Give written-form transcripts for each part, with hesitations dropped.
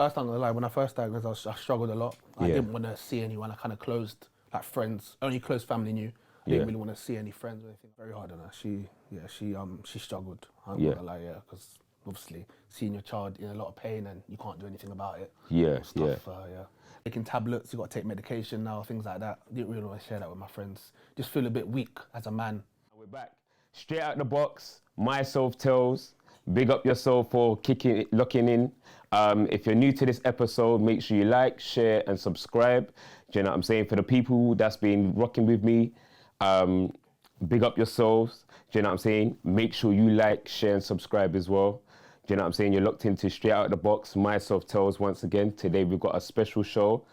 First time, like, when I first diagnosed, I struggled a lot. I didn't want to see anyone. I kind of closed, like friends, only close family knew. I didn't really want to see any friends or anything. Very hard on her. She struggled. I'm not gonna lie, because obviously seeing your child in a lot of pain and you can't do anything about it. Taking tablets, you got to take medication now, things like that. I didn't really want to share that with my friends. Just feel a bit weak as a man. We're back. Straight out the box, myself, Tailz. Big up yourself for locking in. If you're new to this episode, make sure you like, share, and subscribe. Do you know what I'm saying? For the people that's been rocking with me, big up yourselves. Do you know what I'm saying? Make sure you like, share, and subscribe as well. Do you know what I'm saying? You're locked into Straight Out the Box. Myself, Tailz, once again. Today we've got a special show.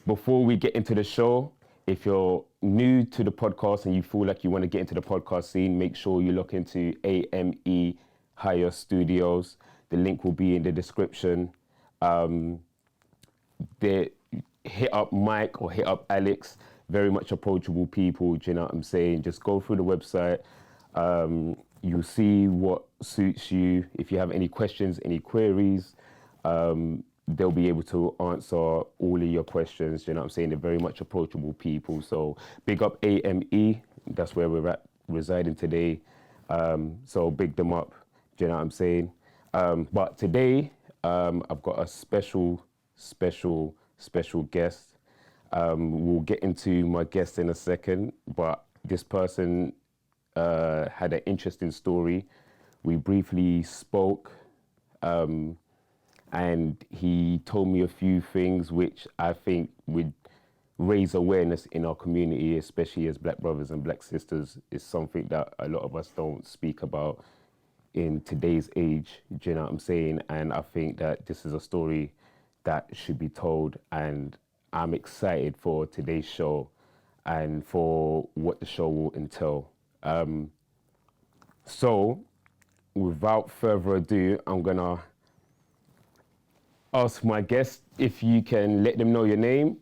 Before we get into the show, if you're new to the podcast and you feel like you want to get into the podcast scene, make sure you look into AME Higher Studios. The link will be in the description. Hit up Mike or hit up Alex. Very much approachable people, do you know what I'm saying? Just go through the website. You'll see what suits you. If you have any questions, any queries, they'll be able to answer all of your questions. You know what I'm saying? They're very much approachable people. So big up AME. That's where we're at, residing today. So big them up. Do you know what I'm saying? But today, I've got a special guest. We'll get into my guest in a second, but this person had an interesting story. We briefly spoke. And he told me a few things which I think would raise awareness in our community, especially as black brothers and black sisters. Is something that a lot of us don't speak about in today's age, do you know what I'm saying? And I think that this is a story that should be told, and I'm excited for today's show and for what the show will entail. So without further ado, I'm gonna ask my guest if you can let them know your name,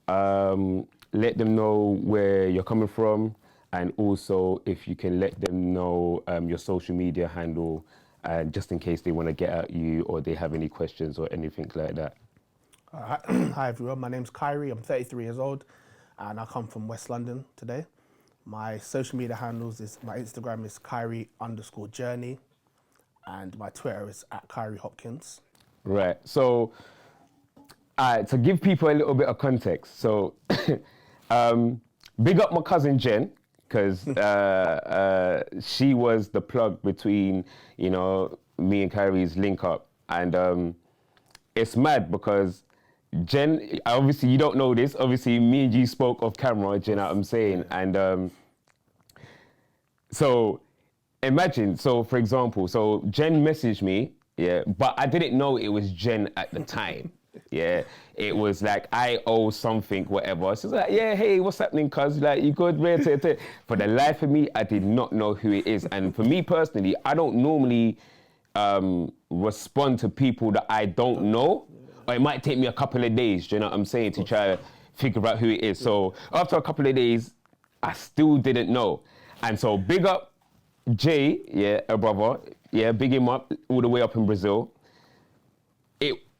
let them know where you're coming from, and also if you can let them know your social media handle, just in case they want to get at you or they have any questions or anything like that. Hi everyone, my name's Khiry. I'm 33 years old and I come from West London today. My social media handles is, my Instagram is Khiry_journey and my Twitter is @KhiryHopkins. Right. So, to give people a little bit of context, so big up my cousin Jen, because she was the plug between, you know, me and Khiry's link up, and it's mad because Jen, obviously you don't know this. Obviously, me and you spoke off camera. Do you know what I'm saying? And so imagine. So for example, so Jen messaged me. Yeah, but I didn't know it was Jen at the time. Yeah, it was like I owe something, whatever. She's like, yeah, hey, what's happening, cuz? Like, you good? For the life of me, I did not know who it is. And for me personally, I don't normally respond to people that I don't know. Or it might take me a couple of days, do you know what I'm saying, to try to figure out who it is. So after a couple of days, I still didn't know. And so big up Jay, yeah, a brother. Yeah, big him up all the way up in Brazil.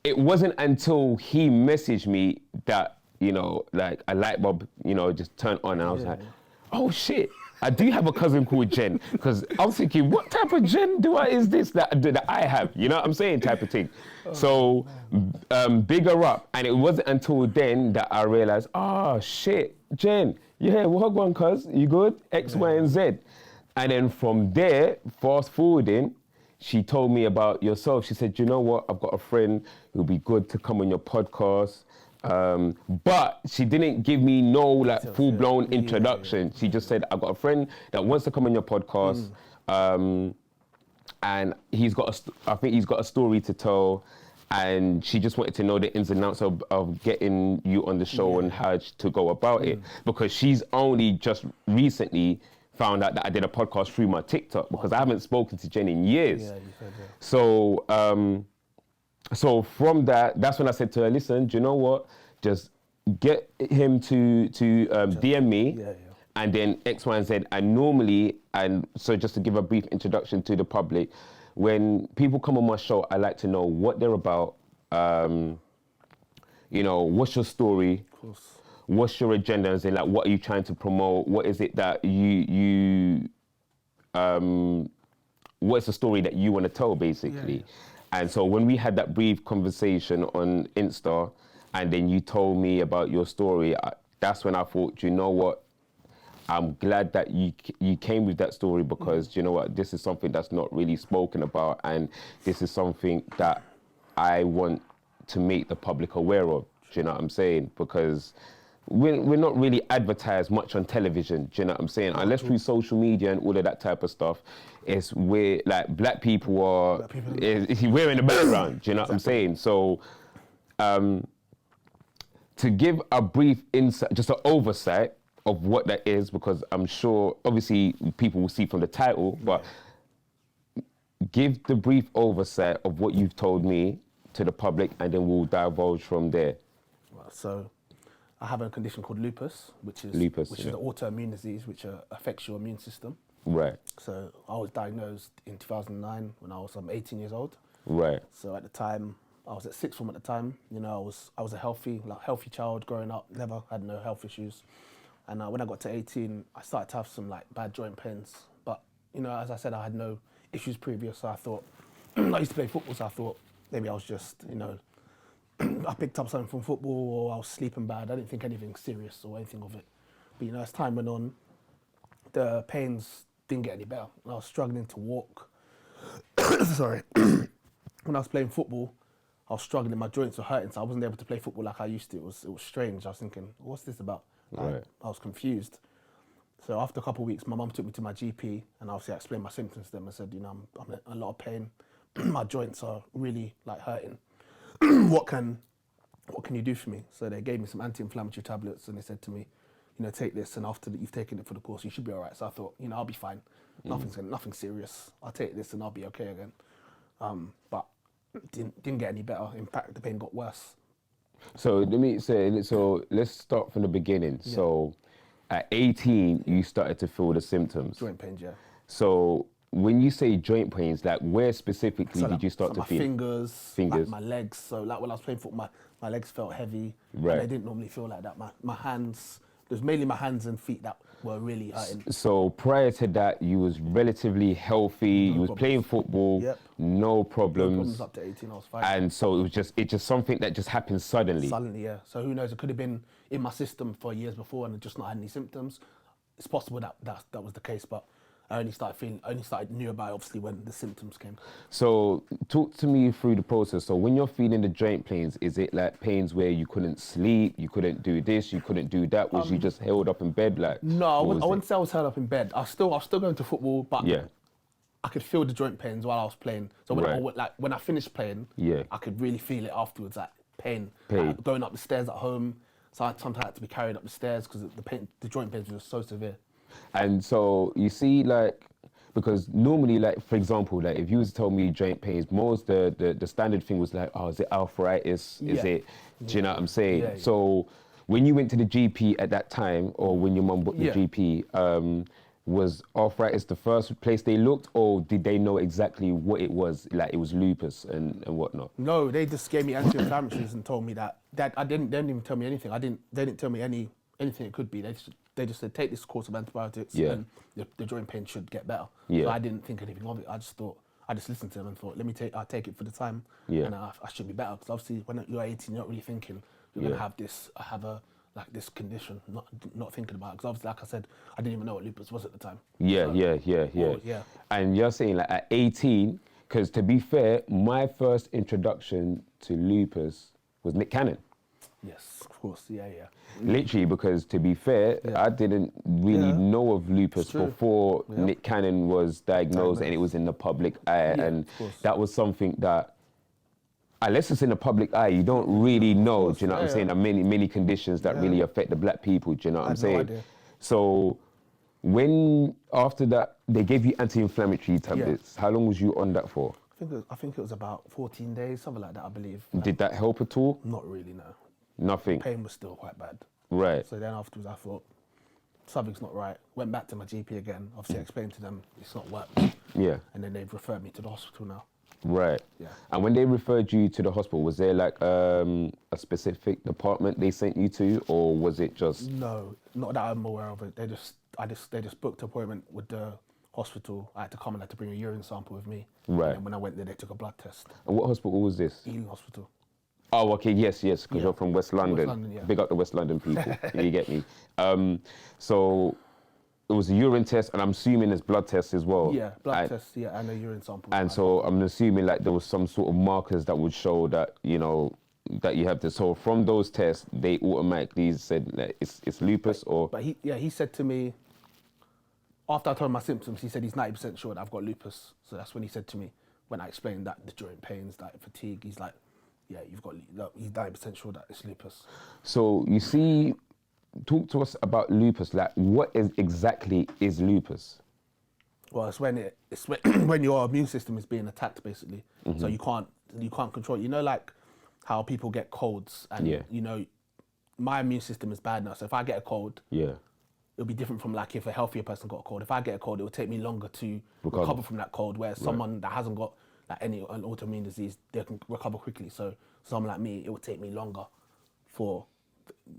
It wasn't until he messaged me that, you know, like a light bulb, you know, just turned on, and I was like, oh shit, I do have a cousin called Jen. Because I was thinking, what type of Jen is this that I have? You know what I'm saying, type of thing. So big her up. And it wasn't until then that I realized, oh shit, Jen, yeah, what one, cuz? You good? X, Y, and Z. And then from there, fast forwarding, she told me about yourself. She said, you know what? I've got a friend who'll be good to come on your podcast. But she didn't give me no like full-blown introduction. She just said, I've got a friend that wants to come on your podcast. And I think he's got a story to tell. And she just wanted to know the ins and outs of getting you on the show and how to go about it. Because she's only just recently found out that I did a podcast through my TikTok, because I haven't spoken to Jen in years. Yeah, you said that. So from that's when I said to her, listen, do you know what? Just get him to DM me, and then X, Y, and Z. And normally, and so just to give a brief introduction to the public, when people come on my show, I like to know what they're about. You know, what's your story? Of course. What's your agenda? And like, what are you trying to promote? What is it that what's the story that you want to tell, basically? Yeah. And so when we had that brief conversation on Insta, and then you told me about your story, that's when I thought, you know what? I'm glad that you came with that story, because you know what? This is something that's not really spoken about, and this is something that I want to make the public aware of. Do you know what I'm saying? Because we're not really advertised much on television. Do you know what I'm saying? Unless through social media and all of that type of stuff, it's where like black people are. We're in the background. Do you know what I'm saying? So, to give a brief insight, just an oversight of what that is, because I'm sure obviously people will see from the title, but give the brief oversight of what you've told me to the public, and then we'll divulge from there. So I have a condition called lupus, which is an autoimmune disease which affects your immune system. Right. So I was diagnosed in 2009 when I was 18 years old. Right. So at the time, I was at sixth form at the time. You know, I was a healthy child growing up, never had no health issues. And when I got to 18, I started to have some like bad joint pains. But, you know, as I said, I had no issues previous. So I thought, I used to play football, so I thought maybe I was just, you know, I picked up something from football, or I was sleeping bad. I didn't think anything serious or anything of it. But, you know, as time went on, the pains didn't get any better. And I was struggling to walk. Sorry. When I was playing football, I was struggling, my joints were hurting, so I wasn't able to play football like I used to. It was strange. I was thinking, what's this about? Right. I was confused. So after a couple of weeks, my mum took me to my GP, and obviously I explained my symptoms to them. I said, you know, I'm in a lot of pain. My joints are really like hurting. What can you do for me? So they gave me some anti-inflammatory tablets, and they said to me, you know, take this, and after you've taken it for the course, you should be all right. So I thought, you know, I'll be fine. Nothing serious. I'll take this and I'll be okay again. But didn't get any better. In fact, the pain got worse. So let me say, so let's start from the beginning. Yeah. So at 18, you started to feel the symptoms. Joint pains, yeah. So when you say joint pains, like where specifically did you start to feel? My fingers, like my legs. So like when I was playing football, my legs felt heavy. Right. And they didn't normally feel like that. My hands, it was mainly my hands and feet that were really hurting. So prior to that, you was relatively healthy. You was playing football, no problems. No problems up to 18, I was fine. And so it was just something that just happened suddenly. Suddenly, yeah. So who knows? It could have been in my system for years before and just not had any symptoms. It's possible that was the case, but I only knew about it obviously when the symptoms came. So talk to me through the process. So when you're feeling the joint pains, is it like pains where you couldn't sleep, you couldn't do this, you couldn't do that? Was you just held up in bed? Like no, I wouldn't say I was held up in bed. I was still going to football, but I could feel the joint pains while I was playing. So when I finished playing, I could really feel it afterwards, like pain. Like going up the stairs at home, so I sometimes had to be carried up the stairs because the joint pains were so severe. And so you see, like, because normally, like, for example, like if you was to tell me joint pains, most the standard thing was like, oh, is it arthritis? Is it, do you know what I'm saying? Yeah. So when you went to the GP at that time, or when your mum booked the GP, was arthritis the first place they looked, or did they know exactly what it was? Like it was lupus and whatnot? No, they just gave me anti-inflammatories and told me that they didn't even tell me anything. They didn't tell me anything it could be. They just said, take this course of antibiotics and the joint pain should get better. Yeah. So I didn't think anything of it. I just listened to them and thought, I'll take it for the time and I should be better. Because obviously when you're 18, you're not really thinking you're going to have this condition, not thinking about it. Because obviously, like I said, I didn't even know what lupus was at the time. Yeah. And you're saying like at 18, because to be fair, my first introduction to lupus was Nick Cannon. Yes, of course, yeah. Literally, because to be fair, I didn't really know of lupus before Nick Cannon was diagnosed and it was in the public eye. And that was something that, unless it's in the public eye, you don't really know, do you know what I'm saying? There are many conditions that really affect the black people, do you know what I'm saying? No idea. So when, after that, they gave you anti-inflammatory tablets, how long was you on that for? I think it was about 14 days, something like that, I believe. Did that help at all? Not really, no. Nothing? The pain was still quite bad. Right. So then afterwards I thought, something's not right. Went back to my GP again. Obviously, I explained to them it's not worked. Yeah. And then they've referred me to the hospital now. Right. Yeah. And when they referred you to the hospital, was there like a specific department they sent you to, or was it just? No, not that I'm aware of it. They just booked an appointment with the hospital. I had to come and I had to bring a urine sample with me. Right. And then when I went there, they took a blood test. And what hospital was this? Ealing Hospital. Oh, okay, yes, because you're from West London. West London, yeah. Big up the West London people. You get me. So it was a urine test, and I'm assuming there's blood tests as well. Yeah, blood tests, yeah, and a urine sample. And so I'm assuming like there was some sort of markers that would show that, you know, that you have this. So from those tests, they automatically said that it's lupus or... But he said to me, after I told him my symptoms, he said he's 90% sure that I've got lupus. So that's when he said to me, when I explained that, the joint pains, that fatigue, he's like, yeah, he's 90% sure that it's lupus. So you see, talk to us about lupus. Like, what exactly is lupus? Well, it's when when your immune system is being attacked, basically. So you can't control it. You know, like how people get colds, and you know, my immune system is bad now. So if I get a cold, it'll be different from like if a healthier person got a cold. If I get a cold, it will take me longer to recover from that cold. Whereas someone that hasn't got like an autoimmune disease, they can recover quickly. So someone like me, it will take me longer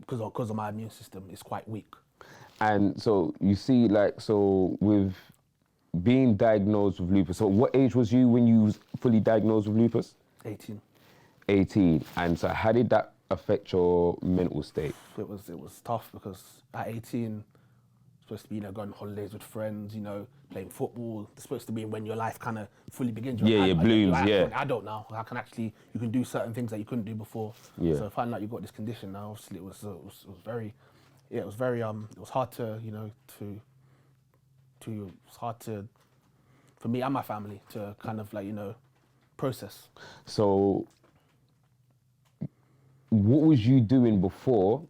because of my immune system is quite weak. And so you see, like, so with being diagnosed with lupus, so what age was you when you was fully diagnosed with lupus? 18. 18. And so how did that affect your mental state? It was tough because at 18, supposed to be, you know, going on holidays with friends, you know, playing football. It's supposed to be when your life kind of fully begins. It blooms, you're an adult now. You can do certain things that you couldn't do before. Yeah. So finding out you got this condition now, obviously it was hard to, you know, it's hard to, for me and my family to kind of like, you know, process. So what was you doing before,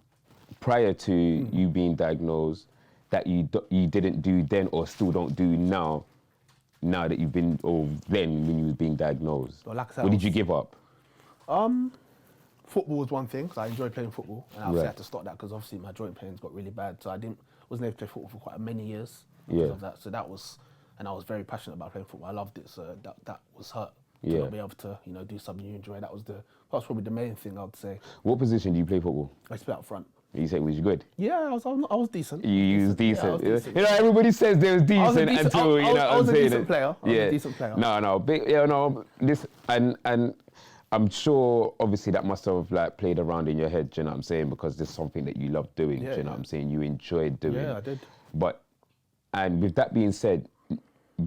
prior to you being diagnosed, that you didn't do then or still don't do now that you've been, or then when you were being diagnosed? Well, like I said, what did you give up? Football was one thing, because I enjoyed playing football, and I obviously had to stop that because obviously my joint pains got really bad, so I wasn't able to play football for quite many years because of that. So that was, and I was very passionate about playing football. I loved it, so that was hurt. To not be able to, you know, do something you enjoy. That was probably the main thing I would say. What position do you play football? I used to play up front. You say, was you good? Yeah, I was decent. You was decent. Yeah, I was decent. You know, everybody says they was decent until, you know, I was a decent player. I was a decent player. This, and I'm sure, obviously, that must have like played around in your head, do you know what I'm saying? Because this is something that you love doing, do you know what I'm saying? You enjoyed doing. Yeah, I did. And with that being said,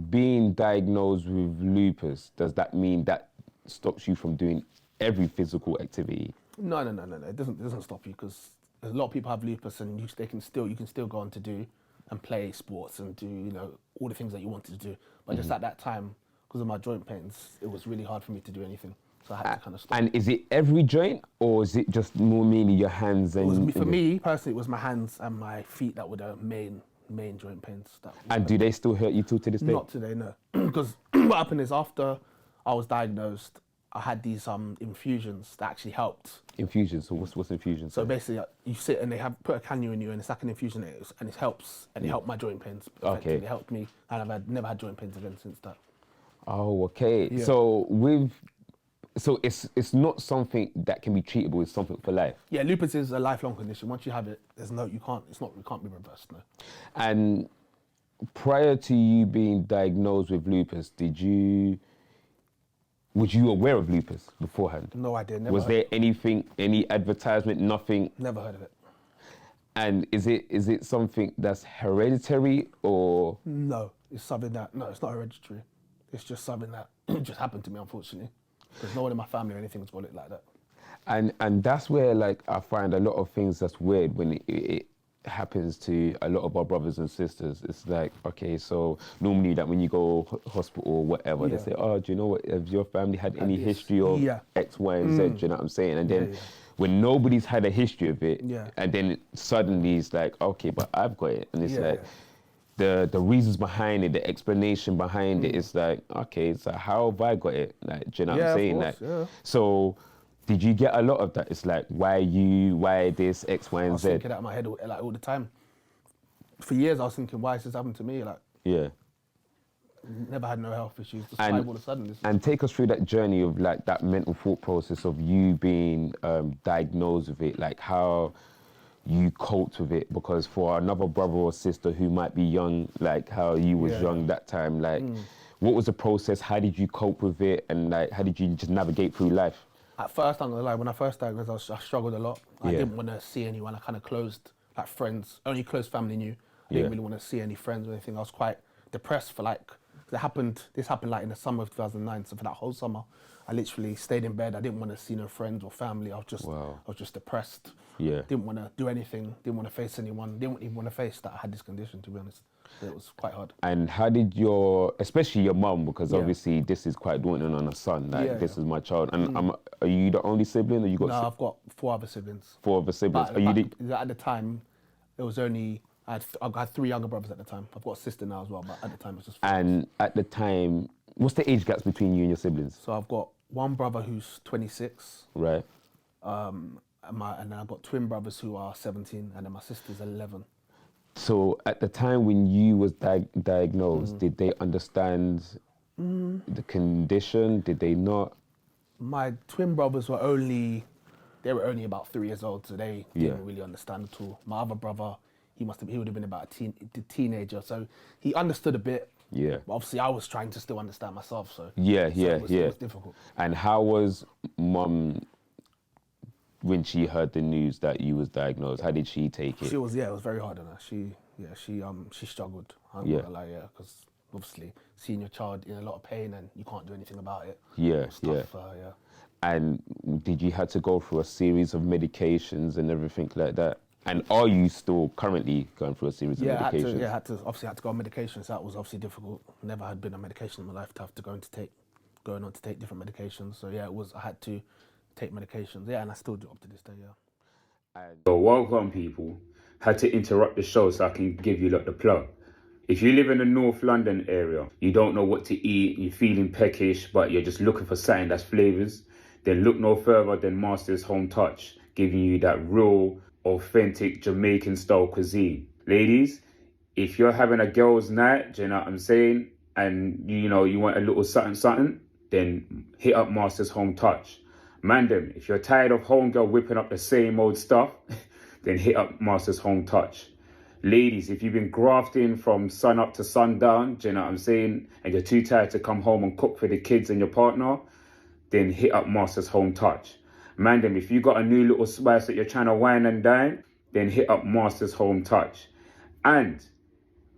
being diagnosed with lupus, does that mean that stops you from doing every physical activity? No. It doesn't stop you, because a lot of people have lupus and you can still go on to do and play sports and do, you know, all the things that you wanted to do. But just at that time, because of my joint pains, it was really hard for me to do anything. So I had to kind of stop. And is it every joint, or is it just more mainly your hands? And for me personally, it was my hands and my feet that were the main joint pains. And do they still hurt you till to this day? Not today, no. Because what happened is after I was diagnosed, I had these infusions that actually helped. Infusions? So what's infusions? So basically, you sit and they put a cannula in you and it's like an infusion, and it helps, and it helped my joint pains. Okay. It helped me, and I've never had joint pains again since that. Oh, okay. Yeah. So it's not something that can be treatable. It's something for life. Yeah, lupus is a lifelong condition. Once you have it, it can't be reversed. No. And prior to you being diagnosed with lupus, was you aware of lupus beforehand? No idea. Never. Was there anything, any advertisement, nothing? Never heard of it. And is it something that's hereditary or? No, it's something it's not hereditary. It's just something that just happened to me, unfortunately. Because no one in my family or anything's got it like that. And that's where, like, I find a lot of things that's weird when it happens to a lot of our brothers and sisters. It's like, okay, so normally that when you go hospital or whatever, they say, oh, do you know what, have your family had any history of X, Y, and Z, do you know what I'm saying? And then when nobody's had a history of it, and then suddenly it's like, okay, but I've got it. And it's like, the reasons behind it, the explanation behind it is like, okay, so how have I got it? Like, do you know what I'm saying? Of course, So did you get a lot of that? It's like, why this, X, Y, and Z? I was thinking that in my head like all the time. for years I was thinking, why is this happening to me? Like, Yeah. never had no health issues. Just And- all of a sudden. And take us through that journey of like that mental thought process of you being diagnosed with it, like how you coped with it, because for another brother or sister who might be young, like how you was young that time, like what was the process? How did you cope with it? And like, how did you just navigate through life? At first, I'm gonna lie, when I first diagnosed, I struggled a lot. I Yeah. didn't want to see anyone. I kind of closed, like friends, only close family knew. I didn't really want to see any friends or anything. I was quite depressed for like, this happened like in the summer of 2009. So for that whole summer, I literally stayed in bed. I didn't want to see no friends or family. I was just depressed. Yeah. Didn't want to do anything. Didn't want to face anyone. Didn't even want to face that I had this condition, to be honest. So it was quite hard. And how did especially your mum, because obviously this is quite daunting on a son, like this is my child. And are you the only sibling, or you got? No, I've got 4 other siblings. 4 other siblings. But, Are you at the time, it was only, I had 3 younger brothers at the time. I've got a sister now as well, but at the time it was just 4. And at the time, what's the age gaps between you and your siblings? So I've got one brother who's 26, Right. and then I've got twin brothers who are 17, and then my sister's 11. So at the time when you was diagnosed, did they understand the condition? Did they not? My twin brothers were only about 3 years old, so they didn't really understand at all. My other brother, he would have been about a teenager, so he understood a bit. Yeah. But obviously, I was trying to still understand myself, so It was difficult. And how was mum when she heard the news that you was diagnosed? How did she take it? It was very hard on her. She struggled. I'm not gonna lie, because obviously seeing your child in a lot of pain and you can't do anything about it. Yeah, It was tough for her, yeah. And did you have to go through a series of medications and everything like that? And are you still currently going through a series of medications? I had to go on medications. That was obviously difficult. Never had been on medication in my life to have to going on to take different medications. So yeah, I had to take medications. Yeah, and I still do up to this day, yeah. So welcome people. Had to interrupt the show so I can give you the plug. If you live in the North London area, you don't know what to eat, you're feeling peckish, but you're just looking for something that's flavours, then look no further than Master's Home Touch, giving you that real, authentic Jamaican style cuisine. Ladies, if you're having a girls' night, do you know what I'm saying, and you want a little something, then hit up Master's Home Touch. Man them, if you're tired of homegirl whipping up the same old stuff, then hit up Master's Home Touch. Ladies, if you've been grafting from sun up to sundown, do you know what I'm saying, and you're too tired to come home and cook for the kids and your partner, then hit up Master's Home Touch. Man them, if you got a new little spice that you're trying to wine and dine, then hit up Master's Home Touch. And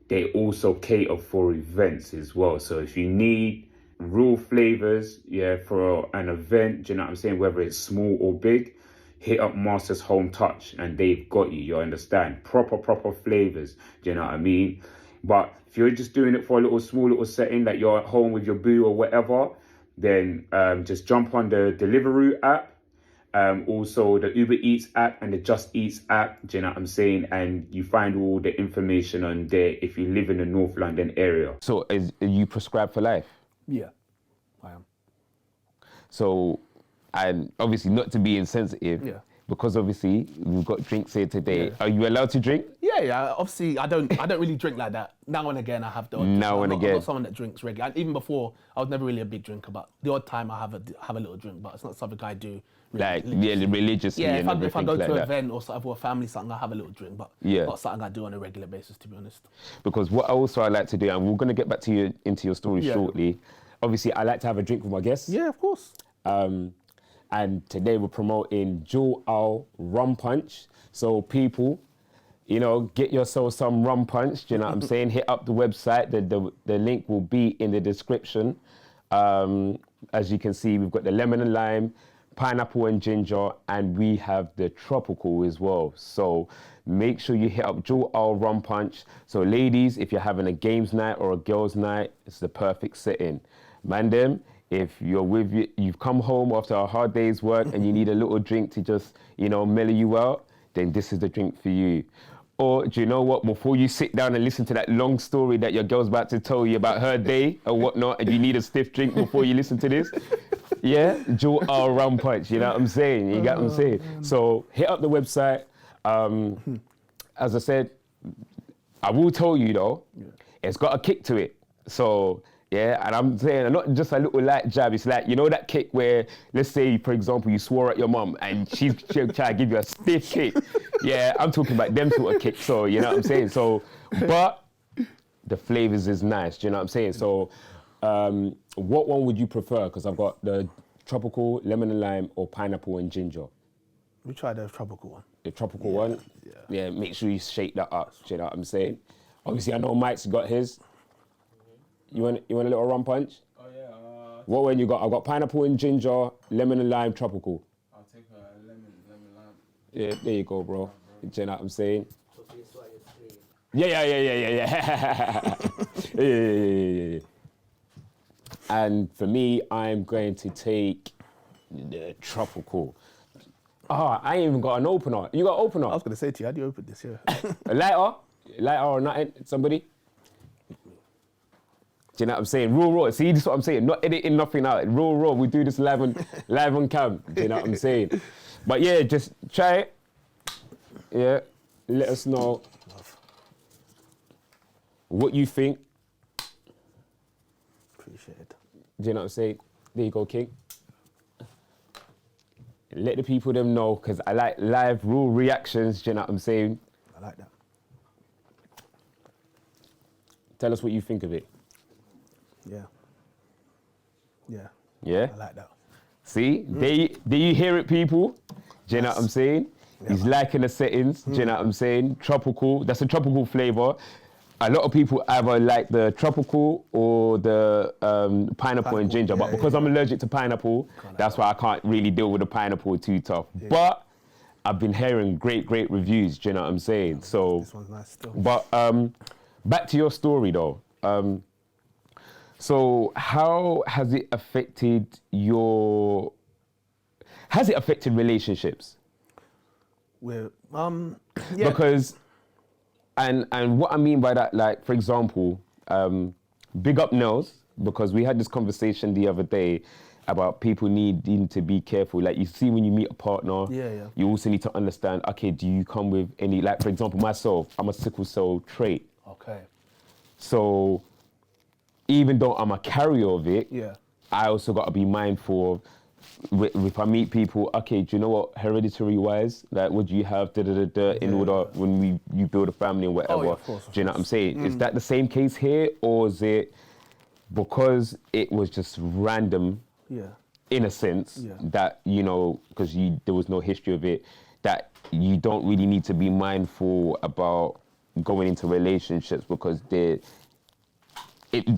they also cater for events as well. So if you need real flavors, for an event, do you know what I'm saying, whether it's small or big, hit up Master's Home Touch and they've got you understand? Proper flavors, do you know what I mean? But if you're just doing it for a small little setting, like you're at home with your boo or whatever, then just jump on the Deliveroo app, also the Uber Eats app and the Just Eats app, do you know what I'm saying? And you find all the information on there if you live in the North London area. So are you prescribed for life? Yeah, I am. So, and obviously not to be insensitive, because obviously we've got drinks here today. Are you allowed to drink? Yeah. Obviously, I don't really drink like that. Now and again, I have the odd. Again. I'm not someone that drinks regularly. And even before, I was never really a big drinker. But the odd time, I have a little drink. But it's not something I do. Religiously. Yeah, and if I go like to an that. event or for a family something, I have a little drink. But not something I do on a regular basis, to be honest. Because what also I like to do, and we're going to get back to into your story shortly. Obviously, I like to have a drink with my guests. Yeah, of course. And today we're promoting Joe Al Rum Punch. So people, get yourself some rum punch. Do you know what I'm saying? Hit up the website. The link will be in the description. As you can see, we've got the lemon and lime, pineapple and ginger, and we have the tropical as well. So make sure you hit up Joe Al Rum Punch. So ladies, if you're having a games night or a girls night, it's the perfect sit-in. Man them, if you've come home after a hard day's work and you need a little drink to just, mellow you out, then this is the drink for you. Or do you know what? Before you sit down and listen to that long story that your girl's about to tell you about her day or whatnot, and you need a stiff drink before you listen to this, Joe Al Rum Punch, you know what I'm saying? You got what I'm saying? So hit up the website. As I said, I will tell you though, it's got a kick to it. So yeah, and I'm saying not just a little light jab. It's like, you know, that kick where, let's say, for example, you swore at your mum and she'll try to give you a stiff kick. Yeah, I'm talking about them sort of kicks. So you know what I'm saying. So, but the flavors is nice. Do you know what I'm saying? So, what one would you prefer? Because I've got the tropical, lemon and lime, or pineapple and ginger. We tried the tropical one. The tropical one? Yeah, make sure you shake that up. Do you know what I'm saying? Obviously, I know Mike's got his. You want a little rum punch? Oh, yeah. What one you got? I've got pineapple and ginger, lemon and lime, tropical. I'll take a lemon lime. Yeah, there you go, bro. Do you know what I'm saying? Yeah. Yeah. And for me, I'm going to take the tropical. Oh, I ain't even got an opener. You got an opener? I was going to say to you, how do you open this here? A lighter? Lighter or nothing? Somebody? Do you know what I'm saying? Raw. See, this is what I'm saying. Not editing nothing out. Raw. We do this live on cam. Do you know what I'm saying? But yeah, just try it. Yeah. Let us know what you think. Appreciate it. Do you know what I'm saying? There you go, King. Let the people them know, because I like live, raw reactions. Do you know what I'm saying? I like that. Tell us what you think of it. Yeah. Yeah? I like that. See? Do you hear it, people? Do you know what I'm saying? Yeah, He's liking the settings. Do you know what I'm saying? Tropical. That's a tropical flavor. A lot of people either like the tropical or the pineapple and ginger, but because I'm allergic to pineapple, that's why I can't really deal with the pineapple too tough. Yeah. But I've been hearing great reviews, do you know what I'm saying? So, this one's nice still. But back to your story though. So how has it affected relationships? Yeah. Because And what I mean by that, like, for example, big up Nels, because we had this conversation the other day about people needing to be careful. Like, you see when you meet a partner, you also need to understand, okay, do you come with any, like, for example, myself, I'm a sickle cell trait. Okay. So even though I'm a carrier of it, I also got to be mindful of, if I meet people, okay, do you know what, hereditary wise, like what do you have, in order when you build a family and whatever, of course. Do you know what I'm saying? Is that the same case here, or is it because it was just random, in a sense, that, you know, because there was no history of it, that you don't really need to be mindful about going into relationships because it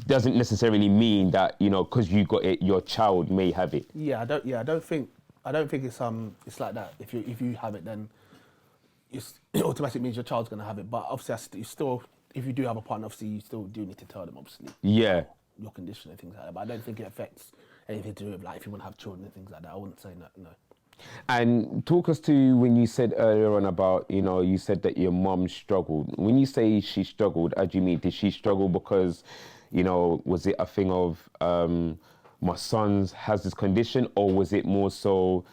doesn't necessarily mean that, you know, because you got it, your child may have it. I don't think it's like that. If you have it, then it automatically means your child's gonna have it. But obviously, if you do have a partner, obviously you still do need to tell them, obviously. Yeah. Your condition and things like that. But I don't think it affects anything to do with, like, if you want to have children and things like that. I wouldn't say no. And talk us to when you said earlier on about, you know, you said that your mum struggled. When you say she struggled, how do you mean? Did she struggle because, you know, was it a thing of my son has this condition, or was it more so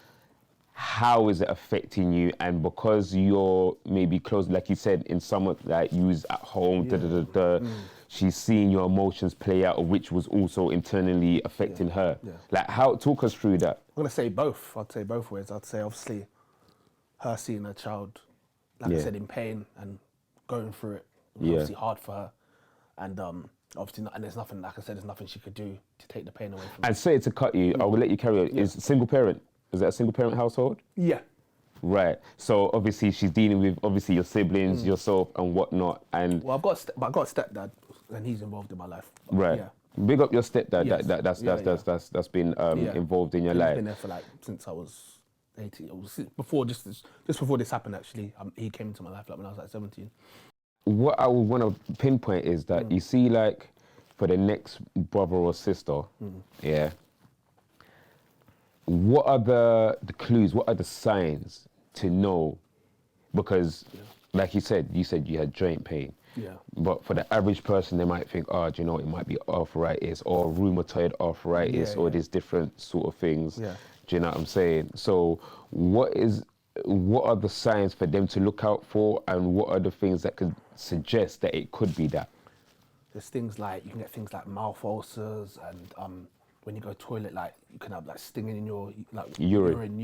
how is it affecting you? And because you're maybe close, like you said, in summer, like you was at home, she's seeing your emotions play out, which was also internally affecting her. Like, talk us through that. I'm gonna say both. I'd say both ways. I'd say obviously her seeing her child, like I said, in pain and going through it, was obviously hard for her. And obviously, and there's nothing, like I said, there's nothing she could do to take the pain away from her. And say to cut you, I will let you carry on. Is single parent? Is that a single parent household? Yeah. Right. So obviously she's dealing with your siblings, yourself, and whatnot. And well, I've got a stepdad, and he's involved in my life. Right. Yeah. Big up your stepdad. Yes. That's been involved in your life. He's been there for since I was 18. It was before just before this happened. Actually, he came into my life when I was 17. What I would want to pinpoint is that you see, like, for the next brother or sister, what are the clues? What are the signs to know? Because, like you said you had joint pain. Yeah. But for the average person, they might think, do you know, it might be arthritis or rheumatoid arthritis or these different sort of things. Yeah. Do you know what I'm saying? So what is what are the signs for them to look out for, and what are the things that could suggest that it could be that? There's things like, you can get things like mouth ulcers, and when you go toilet, like you can have like stinging in your like urine.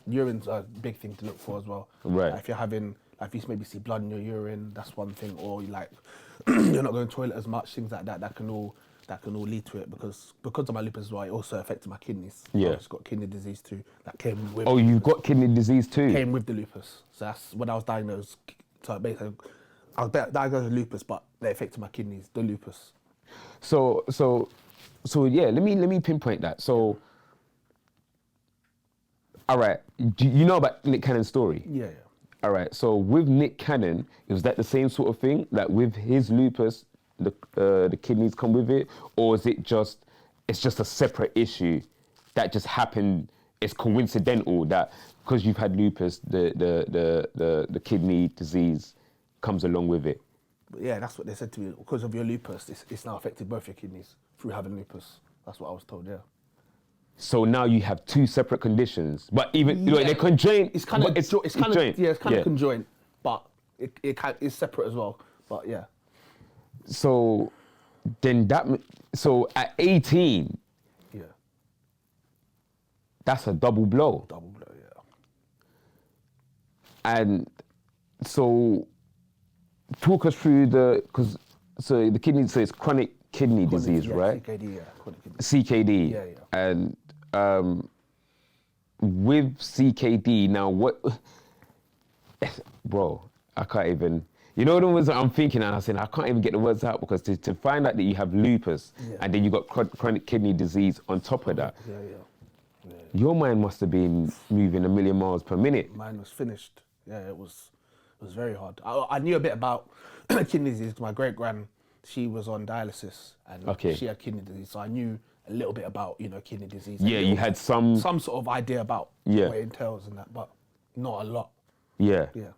Urine's a big thing to look for as well. Right. Like if you're having, like if you maybe see blood in your urine, that's one thing. Or you like you're not going to toilet as much, things like that. That can all lead to it, because of my lupus as well. It also affected my kidneys. Yeah. I've just got kidney disease too. That came with. Oh, you've got kidney disease too. Came with the lupus. So that's when I was diagnosed. So basically, I was diagnosed with lupus, but they affected my kidneys. The lupus. So yeah, let me pinpoint that. So, all right, do you know about Nick Cannon's story? Yeah. All right, so with Nick Cannon, was that the same sort of thing? Like with his lupus, the kidneys come with it, or is it just a separate issue that just happened? It's coincidental that because you've had lupus, the kidney disease comes along with it. But yeah, that's what they said to me. Because of your lupus, it's now affected both your kidneys through having lupus. That's what I was told. Yeah. So now you have two separate conditions, but even they're conjoined. It's kind of conjoined, but it's separate as well. But yeah. So then at 18, yeah, that's a double blow. Double blow, yeah. And so talk us through the kidney. So it's chronic kidney disease, right? CKD, yeah. Chronic kidney. CKD. Yeah. And with CKD now, what, bro? I can't even. You know the words that I'm thinking, and I'm saying I can't even get the words out, because to find out that you have lupus and then you got chronic kidney disease on top of that, your mind must have been moving a million miles per minute. Mine was finished. Yeah, it was very hard. I knew a bit about kidney disease. My great gran, she was on dialysis and she had kidney disease, so I knew a little bit about kidney disease. Yeah, you had some sort of idea about what it entails and that, but not a lot. Yeah. Yeah.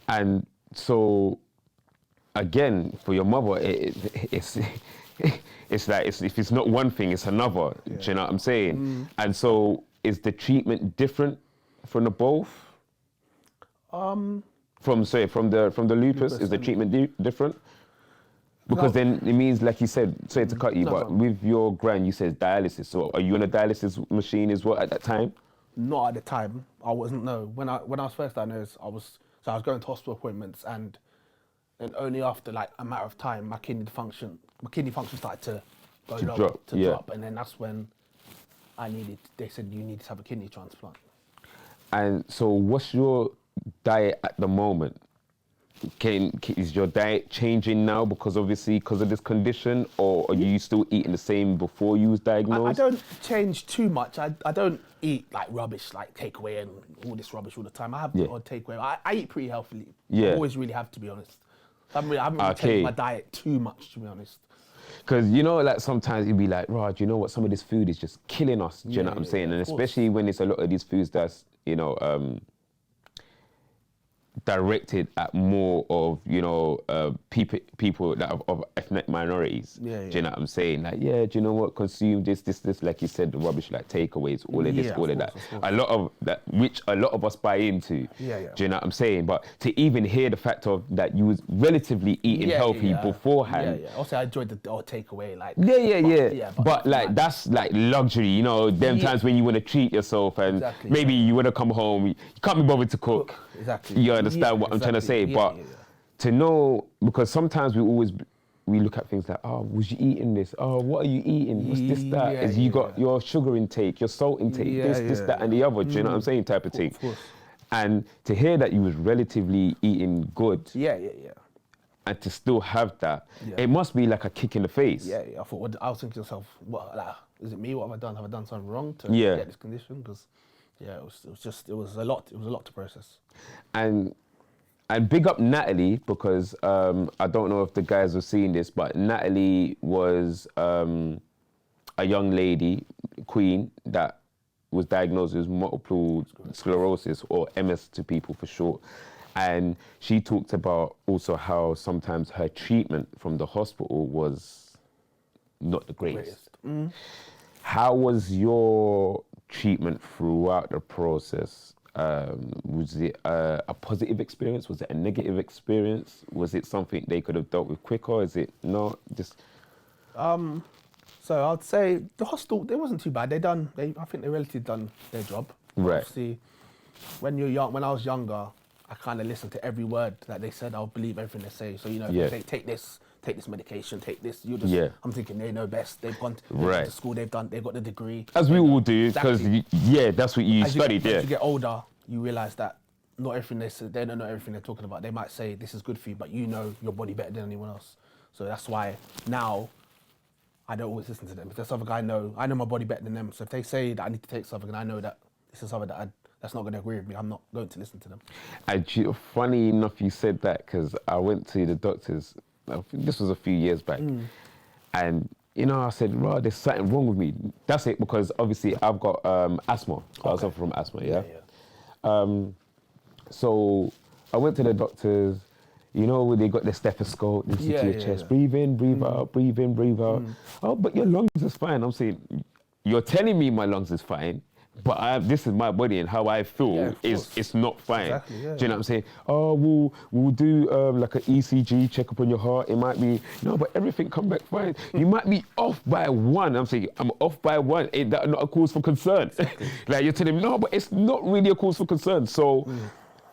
And so, again, for your mother, it's like if it's not one thing, it's another. Yeah. Do you know what I'm saying? Mm. And so, is the treatment different from the both? From the lupus, is the treatment different? Because then it means, like you said, sorry to cut you, but with your gran, you said dialysis. So are you on a dialysis machine as well at that time? Not at the time. I wasn't. No. When I was first diagnosed, I was going to hospital appointments, and then only after like a matter of time, my kidney function started to go low, drop, and then that's when they said you need to have a kidney transplant. And so, what's your diet at the moment? Is your diet changing now because of this condition, or are you still eating the same before you was diagnosed? I don't change too much. I don't eat like rubbish, like takeaway and all this rubbish all the time. I have the odd takeaway. I eat pretty healthily. Yeah. I always really have, to be honest. I haven't really changed my diet too much, to be honest. Because, like sometimes you'd be like, Raj, you know what, some of this food is just killing us, do you know what I'm saying? And especially when it's a lot of these foods that's, directed at more of, people that are of ethnic minorities. Do you know what I'm saying? Like, do you know what, consume this, like you said, the rubbish, like takeaways, all of this, all of that. A lot of that, which a lot of us buy into. Do you know what I'm saying? But to even hear the fact of that you was relatively eating healthy beforehand. Also, I enjoyed the odd takeaway, like. But like, that's like luxury, them times when you want to treat yourself and maybe you want to come home, you can't be bothered to cook. Exactly. You understand what I'm trying to say? But to know, because sometimes we look at things like, oh, was you eating this? Oh, what are you eating? What's this, that? You got your sugar intake, your salt intake, this, that, and the other. Do you know what I'm saying? Type of thing. Of course. And to hear that you was relatively eating good. And to still have that, it must be like a kick in the face. I thought, I was thinking to myself, what, like, is it me? What have I done? Have I done something wrong to get this condition? Because it was a lot. It was a lot to process. And big up Natalie, because I don't know if the guys have seen this, but Natalie was a young lady, queen, that was diagnosed with multiple sclerosis, or MS to people for short. And she talked about also how sometimes her treatment from the hospital was not the greatest. How was your treatment throughout the process? Was it a positive experience? Was it a negative experience? Was it something they could have dealt with quicker? Is it not? Just So I'd say the hospital, it wasn't too bad. I think they relatively done their job. Right. Obviously, when I was younger, I kind of listened to every word that they said. I'll believe everything they say. So, you know, if they say, take this medication, take this, you're just, I'm thinking they know best. They've gone to school, they've got the degree. As we all do, because, that's what you studied, As you get older, you realise that not everything they say, they don't know everything they're talking about. They might say, this is good for you, but you know your body better than anyone else. So that's why now, I don't always listen to them. If there's something I know my body better than them. So if they say that I need to take something and I know that this is something that's not going to agree with me, I'm not going to listen to them. And funny enough, you said that because I went to the doctors. This was a few years back, and you know, I said, "Right, there's something wrong with me." That's it, because obviously I've got asthma. I was suffering from asthma. So I went to the doctors. You know, where they got the stethoscope, they see to your chest, breathe in, breathe out, breathe in, breathe out. Oh, but your lungs is fine. I'm saying, you're telling me my lungs is fine, but this is my body and how I feel it's not fine. Exactly, Do you know what I'm saying? Oh, we'll do like an ECG, check up on your heart. It might be, no, but everything come back fine. You might be off by 1. I'm saying, I'm off by 1. Ain't that not a cause for concern? Like, you're telling me, no, but it's not really a cause for concern. So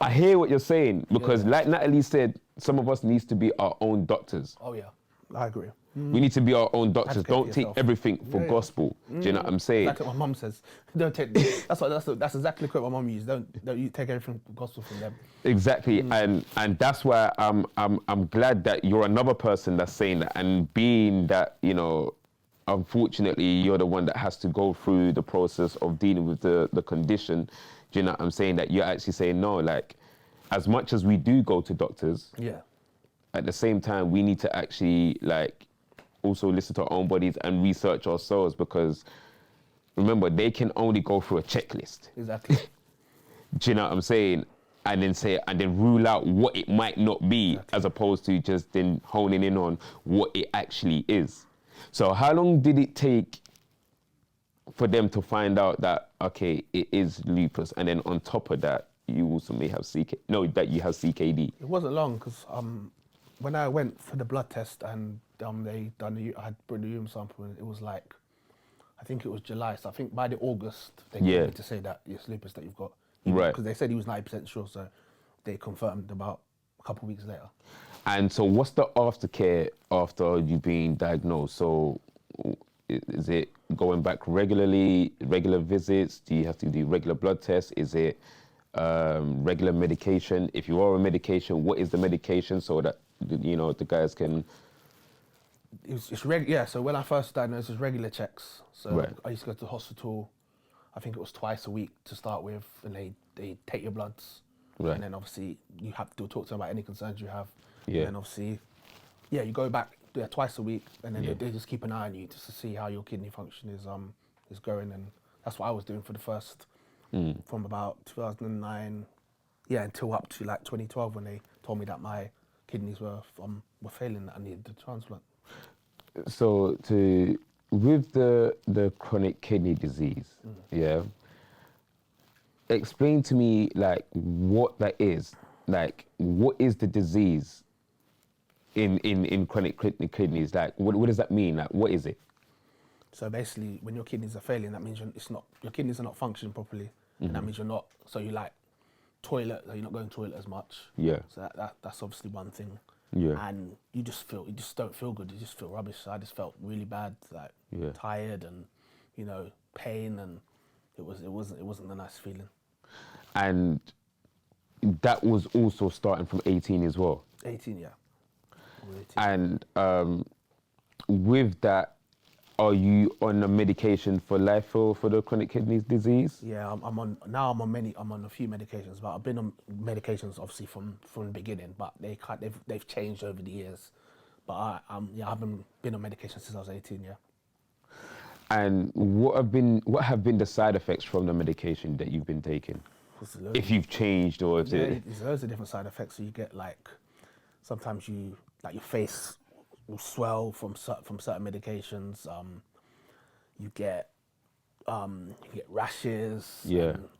I hear what you're saying, because like Natalie said, some of us needs to be our own doctors. Oh yeah, I agree. We need to be our own doctors. Don't take everything for gospel. Do you know what I'm saying? That's what my mum says. Don't take. That's exactly what my mum used. Don't you take everything for gospel from them. Exactly, and that's why I'm glad that you're another person that's saying that, and being that, you know, unfortunately you're the one that has to go through the process of dealing with the condition. Do you know what I'm saying? That you're actually saying, no, like, as much as we do go to doctors, at the same time, we need to actually, like, also listen to our own bodies and research ourselves, because remember, they can only go through a checklist. Exactly. Do you know what I'm saying? And then rule out what it might not be, as opposed to just then honing in on what it actually is. So how long did it take for them to find out that, okay, it is lupus, and then on top of that, you also may have that you have CKD? It wasn't long, because when I went for the blood test and I had brought the urine sample, and it was like, I think it was July. So I think by the August they came in to say that it's lupus that you've got. Right. Because they said he was 90% sure, so they confirmed about a couple of weeks later. And so what's the aftercare after you being diagnosed? So is it going back regularly, regular visits? Do you have to do regular blood tests? Is it regular medication? If you are on medication, what is the medication, so that, you know, the guys can... So when I first diagnosed, it was regular checks. So I used to go to the hospital, I think it was twice a week to start with, and they take your bloods. And then obviously you have to talk to them about any concerns you have. And then obviously, you go back there twice a week, and then they just keep an eye on you just to see how your kidney function is going. And that's what I was doing for the first, from about 2009, until up to like 2012, when they told me that my kidneys were failing, that I needed the transplant. So with the chronic kidney disease, explain to me, like, what that is. Like, what is the disease in chronic kidneys? Like, what does that mean? Like, what is it? So basically, when your kidneys are failing, that means your kidneys are not functioning properly, and that means you're not. So you like toilet, you're not going to toilet as much. So that's obviously one thing. And you just don't feel good. You just feel rubbish. So I just felt really bad, like tired and, you know, pain, and it wasn't a nice feeling. And that was also starting from 18 as well. 18, yeah. 18. And with that, are you on a medication for life for the chronic kidney disease? Yeah, I'm on a few medications, but I've been on medications obviously from the beginning, but they've changed over the years. But I haven't been on medication since I was 18, yeah. And what have been the side effects from the medication that you've been taking? If you've changed, or if there's loads of different side effects. So you get like, sometimes your face will swell from certain medications. You get You get rashes,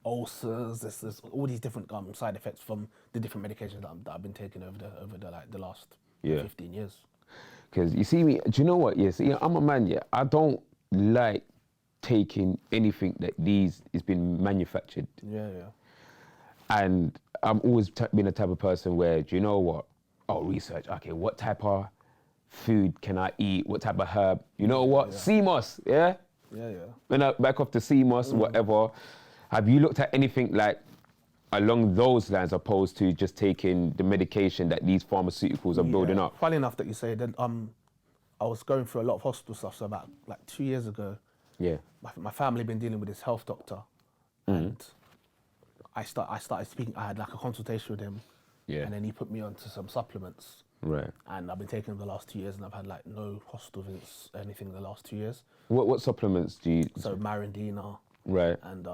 ulcers. There's all these different side effects from the different medications that I've been taking over the last 15 years. Because you see me, do you know what? Yes, I'm a man. Yeah, I don't like taking anything that is been manufactured. Yeah. And I'm always been the type of person where, do you know what? Oh, research. Okay, what type of food can I eat? What type of herb? You know what? Sea moss. Yeah. When I back off to sea moss, whatever. Have you looked at anything like along those lines, opposed to just taking the medication that these pharmaceuticals are building up? Funny enough that you say that. I was going through a lot of hospital stuff. So about like 2 years ago, my family been dealing with this health doctor, and I started speaking. I had like a consultation with him, and then he put me onto some supplements. Right. And I've been taking them the last 2 years, and I've had like no hospital visits, anything in the last 2 years. What supplements do you? So Marindina. Right. And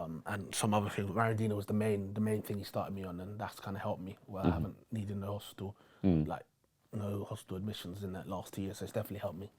some other things. Marindina was the main thing he started me on, and that's kind of helped me. Where I haven't needed no hospital, like no hospital admissions in that last 2 years. So it's definitely helped me.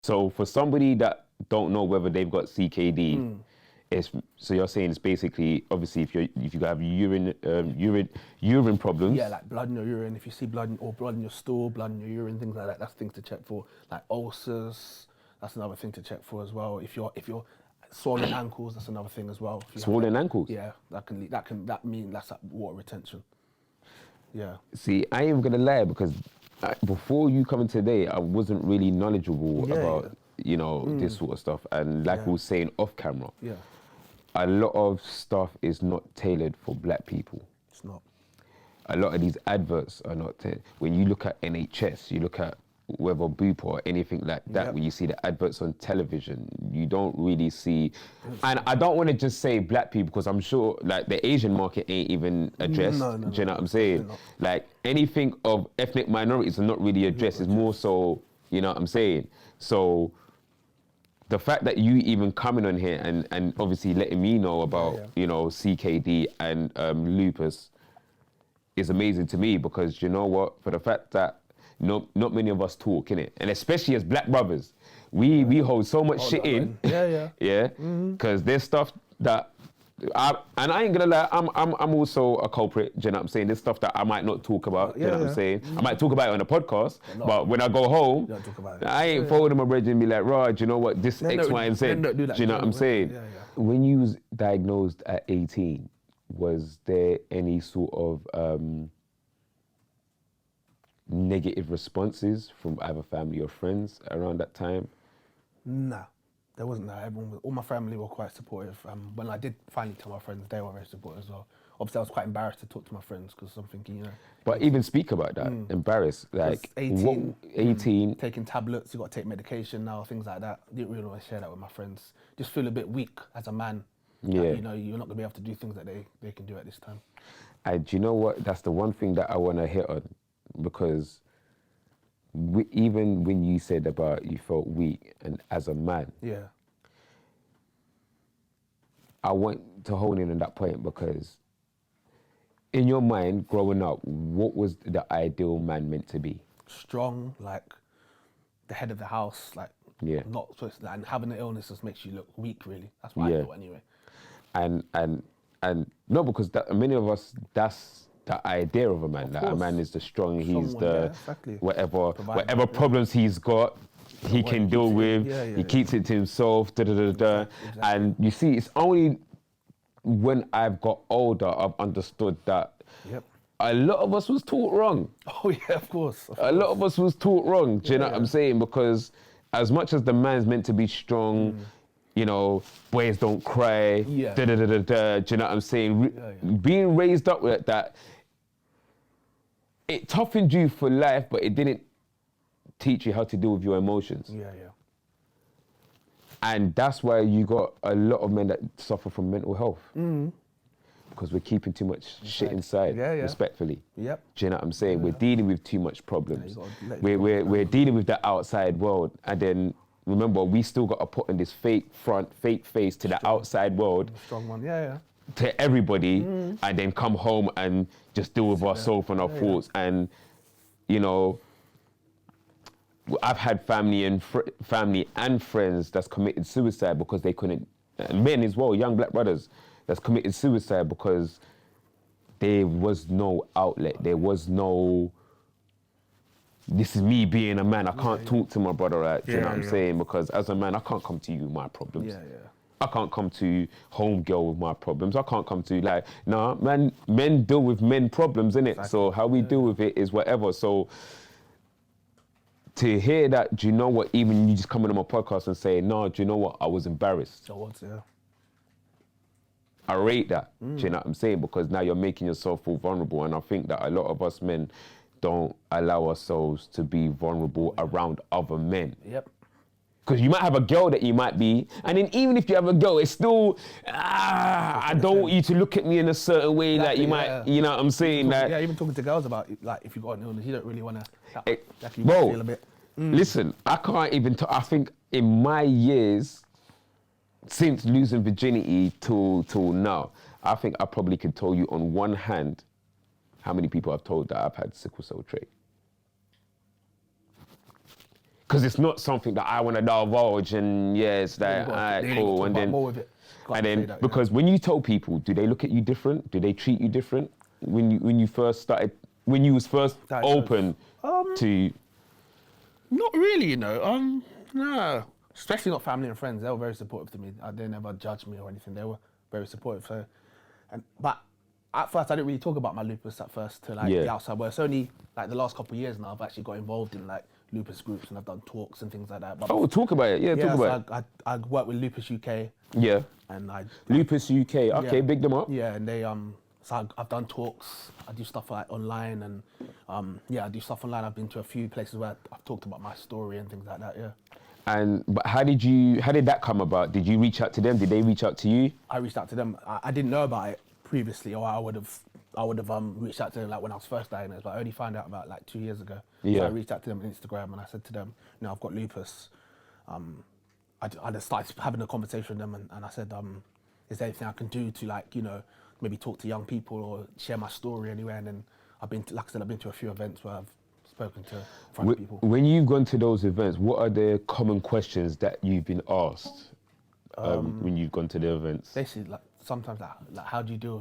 So for somebody that don't know whether they've got CKD, so you're saying it's basically, obviously, if you have urine problems. Yeah, like blood in your urine. If you see blood in your stool, blood in your urine, things like that, that's things to check for. Like ulcers, that's another thing to check for as well. If you're swollen ankles, that's another thing as well. Swollen ankles? Yeah, that means that's like water retention. Yeah. See, I ain't gonna lie, because before you coming today, I wasn't really knowledgeable about this sort of stuff. And like we were saying off camera, a lot of stuff is not tailored for black people. It's not. A lot of these adverts are not tailored. When you look at NHS, you look at whether Boop or anything like that, when you see the adverts on television, you don't really see, and I don't want to just say black people, because I'm sure like the Asian market ain't even addressed. No, do you know what I'm saying? Like anything of ethnic minorities are not really addressed. It's more so, you know what I'm saying? So the fact that you even coming on here and obviously letting me know about, CKD and lupus is amazing to me, because you know what, for the fact that not many of us talk, innit? And especially as black brothers, we hold so much shit in. Yeah. Because there's stuff that, and I ain't gonna lie, I'm also a culprit, do you know what I'm saying? There's stuff that I might not talk about, do you know what I'm saying? I might talk about it on a podcast, but when I go home, don't talk about it. I ain't following my bread and be like, right, do you know what, this X, Y, and Z, do you know what I'm saying? When you was diagnosed at 18, was there any sort of negative responses from either family or friends around that time? Nah, there wasn't that. All my family were quite supportive. When I did finally tell my friends, they were very supportive as well. Obviously, I was quite embarrassed to talk to my friends, because I'm thinking, But even speak about that, embarrassed, like 18, taking tablets, you got to take medication now, things like that. Didn't really want to share that with my friends. Just feel a bit weak as a man. Yeah. That, you're not gonna be able to do things that they can do at this time. And do you know what? That's the one thing that I want to hit on, because even when you said about you felt weak and as a man, I want to hone in on that point, because in your mind, growing up, what was the ideal man meant to be? Strong, like the head of the house, like not supposed to, and having an illness just makes you look weak, really. That's what I thought anyway. And no, because many of us, that's the idea of a man. That a man is the strong, he's the whatever problems he's got, he can deal with. He keeps it to himself. Exactly. And you see, it's only when I've got older I've understood that a lot of us was taught wrong. Oh yeah, of course. A lot of us was taught wrong. Do you know what I'm saying? Because as much as the man's meant to be strong, boys don't cry, do you know what I'm saying? Being raised up with that, it toughened you for life, but it didn't teach you how to deal with your emotions. And that's why you got a lot of men that suffer from mental health. Because we're keeping too much shit inside, respectfully. Yep. Do you know what I'm saying? We're dealing with too much problems. Yeah, we're dealing with the outside world. And then, remember, we still got to put on this fake front, fake face to the outside world. Strong one, yeah. To everybody, and then come home and just deal with ourselves and our thoughts. And, you know, I've had family and friends that's committed suicide because they couldn't, and men as well, young black brothers, that's committed suicide because there was no outlet. There was no, this is me being a man. I can't talk to my brother, right? Do you know what I'm saying? Because as a man, I can't come to you with my problems. I can't come to home girl with my problems. I can't come to like, nah, man, men deal with men problems, innit? Exactly. So how we deal with it is whatever. So to hear that, do you know what, even you just coming on my podcast and saying, no, do you know what, I was embarrassed. I was, yeah. I rate that, do you know what I'm saying? Because now you're making yourself feel vulnerable, and I think that a lot of us men don't allow ourselves to be vulnerable around other men. Yep. Because you might have a girl that you might be, and then even if you have a girl, it's still, I don't want you to look at me in a certain way that you might, you know what I'm saying? Yeah, even talking to girls about, like, if you've got an illness, you don't really want to, feel a bit. Listen, I can't even, I think in my years, since losing virginity till now, I think I probably could tell you on one hand how many people I've told that I've had sickle cell trait. Because it's not something that I want to divulge, and it's like, all right, cool. And then, because when you tell people, do they look at you different? Do they treat you different? When you first started, when you was first open to? Not really, you know. No. Especially not family and friends. They were very supportive to me. They never judged me or anything. They were very supportive. So, but at first I didn't really talk about my lupus at first to like the outside world. It's only like the last couple of years now I've actually got involved in like lupus groups, and I've done talks and things like that. But talk about it. Yeah, talk about it. I work with Lupus UK. Yeah. And Lupus UK. Okay, big them up. Yeah, and they so I've done talks. I do stuff like online, and I do stuff online. I've been to a few places where I've talked about my story and things like that. Yeah. But how did that come about? Did you reach out to them? Did they reach out to you? I reached out to them. I didn't know about it previously, or I would have reached out to them like when I was first diagnosed, but I only found out about like 2 years ago. Yeah. So I reached out to them on Instagram, and I said to them, I've got lupus. I just started having a conversation with them, and I said, is there anything I can do to, like, you know, maybe talk to young people or share my story anywhere? And then I've been to a few events where I've spoken to front people. When you've gone to those events, what are the common questions that you've been asked when you've gone to the events? Basically, like sometimes, like how do you deal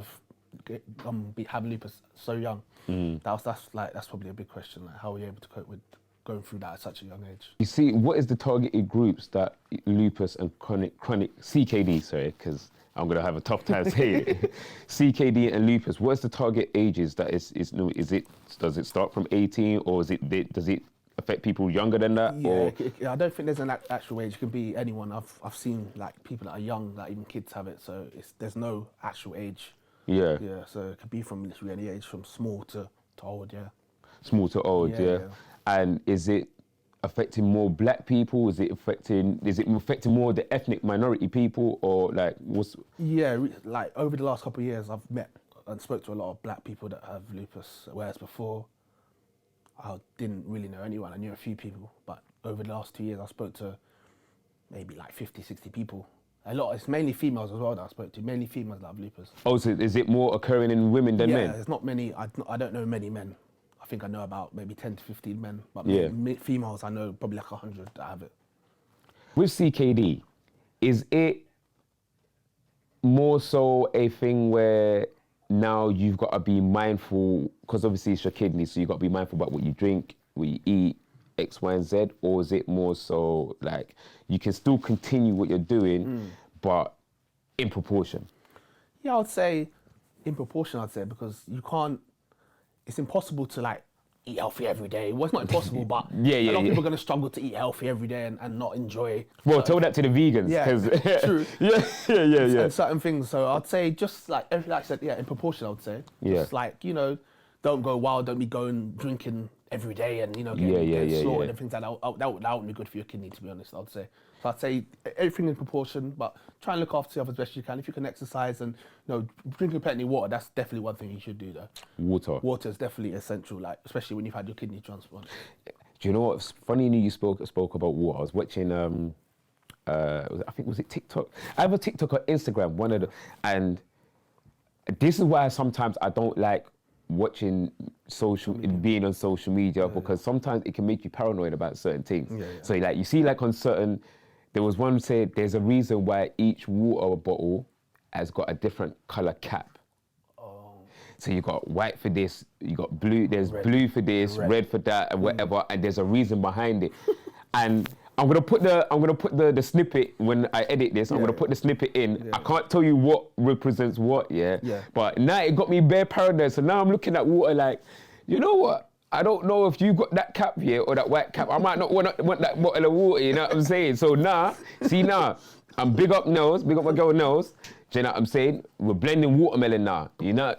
with having lupus so young? That's probably a big question. Like, how are you able to cope with going through that at such a young age? You see, what is the targeted groups that Lupus and Chronic CKD? Sorry, because I'm gonna have a tough time saying it. CKD and lupus. What's the target ages that is new? Does it start from 18, or does it affect people younger than that? Yeah, I don't think there's an actual age. It can be anyone. I've seen like people that are young, like even kids have it. So there's no actual age. Yeah. Yeah. So it could be from literally any age, from small to old. Yeah. Small to old. Yeah. And is it affecting more black people? Is it affecting more the ethnic minority people, or like what's? Yeah, like over the last couple of years, I've met and spoke to a lot of black people that have lupus, whereas before I didn't really know anyone. I knew a few people, but over the last 2 years, I spoke to maybe like 50, 60 people. A lot. It's mainly females as well that I spoke to. Mainly females that have lupus. Oh, so is it more occurring in women than men? Yeah, it's not many. I don't know many men. I think I know about maybe 10 to 15 men, but females I know probably like 100 that have it. With CKD, is it more so a thing where now you've got to be mindful, because obviously it's your kidney, so you've got to be mindful about what you drink, what you eat, X, Y, and Z, or is it more so like you can still continue what you're doing, but in proportion? Yeah, I would say in proportion, because you can't, it's impossible to like eat healthy every day. Well, it's not impossible, but a lot of people are going to struggle to eat healthy every day and not enjoy. Well, tell that to the vegans. Yeah, true. Yeah. And certain things. So I'd say just like everything like I said, in proportion, I would say. Just like, you know, don't go wild, don't be going drinking every day and, you know, getting slaughtered and things like that. That wouldn't be good for your kidney, to be honest, I'd say. So I'd say everything in proportion, but try and look after yourself as best you can. If you can exercise and drinking plenty of water, that's definitely one thing you should do though. Water. Water is definitely essential, like especially when you've had your kidney transplant. Do you know what's funny? You spoke about water. I was watching I think was it TikTok? Either TikTok or Instagram, one of the, and this is why sometimes I don't like watching being on social media because sometimes it can make you paranoid about certain things. So like you see like on certain, there was one said there's a reason why each water bottle has got a different color cap. So you got white for this, you got blue, there's blue for this, red for that, and whatever, and there's a reason behind it. And I'm gonna put the snippet when I edit this. I'm gonna put the snippet in. I can't tell you what represents what, but now it got me bare paranoid. So now I'm looking at water like, you know what? I don't know if you got that cap here or that white cap. I might not want that bottle of water. You know what I'm saying? So now, I'm big up my girl Nose. Do you know what I'm saying? We're blending watermelon now. You know,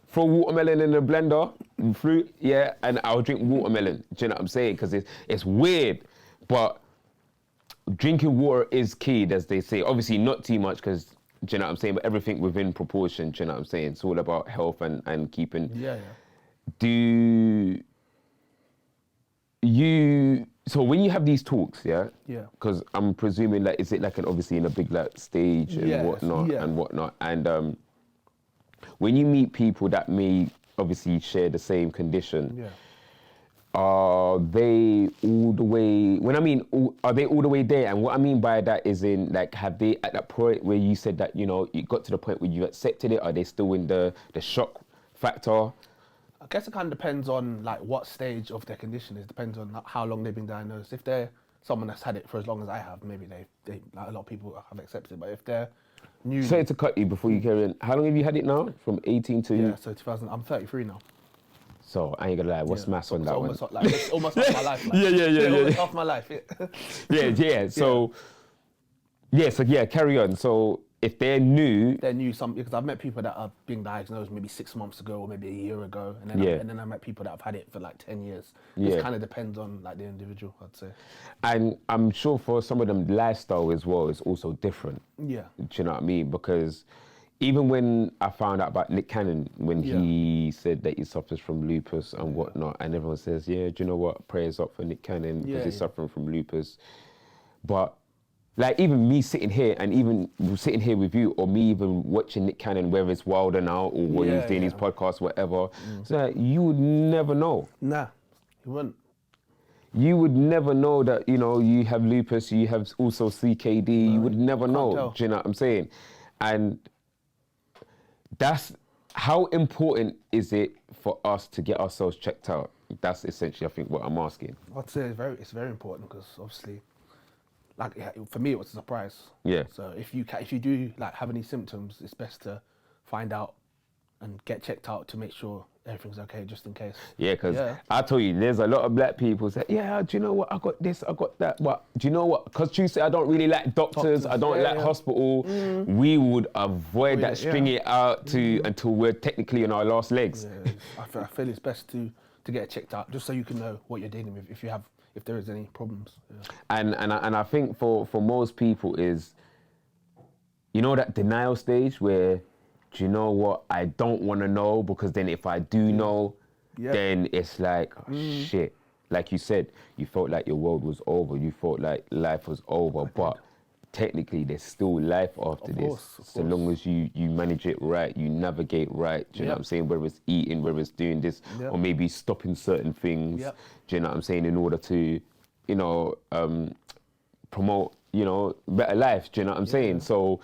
throw watermelon in the blender, fruit, and I'll drink watermelon. Do you know what I'm saying? Because it's weird, but drinking water is key, as they say. Obviously, not too much, because, do you know what I'm saying? But everything within proportion, do you know what I'm saying? It's all about health and keeping. Do you, so when you have these talks, because I'm presuming, like, is it like obviously in a big like stage and whatnot, and when you meet people that may obviously share the same condition, are they all the way, are they all the way there? And what I mean by that is in, like, have they at that point where you said that, you know, you got to the point where you accepted it? Are they still in the shock factor? I guess it kind of depends on, like, what stage of their condition is. Depends on how long they've been diagnosed. If they're someone that's had it for as long as I have, maybe they like, a lot of people have accepted it. But if they're new... Sorry to cut you before you carry on. How long have you had it now? From 18 to... Yeah, so 2000, I'm 33 now. So I ain't gonna lie, what's maths on that one? It's almost half my life. Like. Almost half my life. So carry on. So if they're new, because I've met people that are being diagnosed maybe 6 months ago or maybe a year ago, and then I met people that have had it for like 10 years. It kind of depends on like the individual, I'd say. And I'm sure for some of them, lifestyle as well is also different. Yeah. Do you know what I mean? Because even when I found out about Nick Cannon, when he said that he suffers from lupus and whatnot, and everyone says, do you know what, prayers up for Nick Cannon because he's suffering from lupus. But like even me sitting here and even sitting here with you, or me even watching Nick Cannon, whether it's Wilder now or when he's doing his podcast, whatever, so like, you would never know. Nah, you wouldn't. You would never know that, you know, you have lupus, you have also CKD, you would never know. Do you know what I'm saying? And that's how important is it for us to get ourselves checked out? That's essentially, I think, what I'm asking. I'd say it's very important because obviously, like for me, it was a surprise. Yeah. So if you do like have any symptoms, it's best to find out and get checked out to make sure everything's okay, just in case. Yeah, because I told you, there's a lot of black people say, do you know what, I got this, I got that. But do you know what, because Tuesday, I don't really like doctors, I don't like hospital. We would avoid that, string it out until we're technically on our last legs. Yeah, I feel it's best to get it checked out, just so you can know what you're dealing with if there is any problems. And I think for most people is, you know, that denial stage where, do you know what, I don't want to know, because then if I do know, then it's like, shit. Like you said, you felt like your world was over, you felt like life was over, but technically there's still life after this. So long as you manage it right, you navigate right, do you know what I'm saying? Whether it's eating, whether it's doing this, or maybe stopping certain things, do you know what I'm saying, in order to, you know, promote, you know, better life, do you know what I'm saying? So,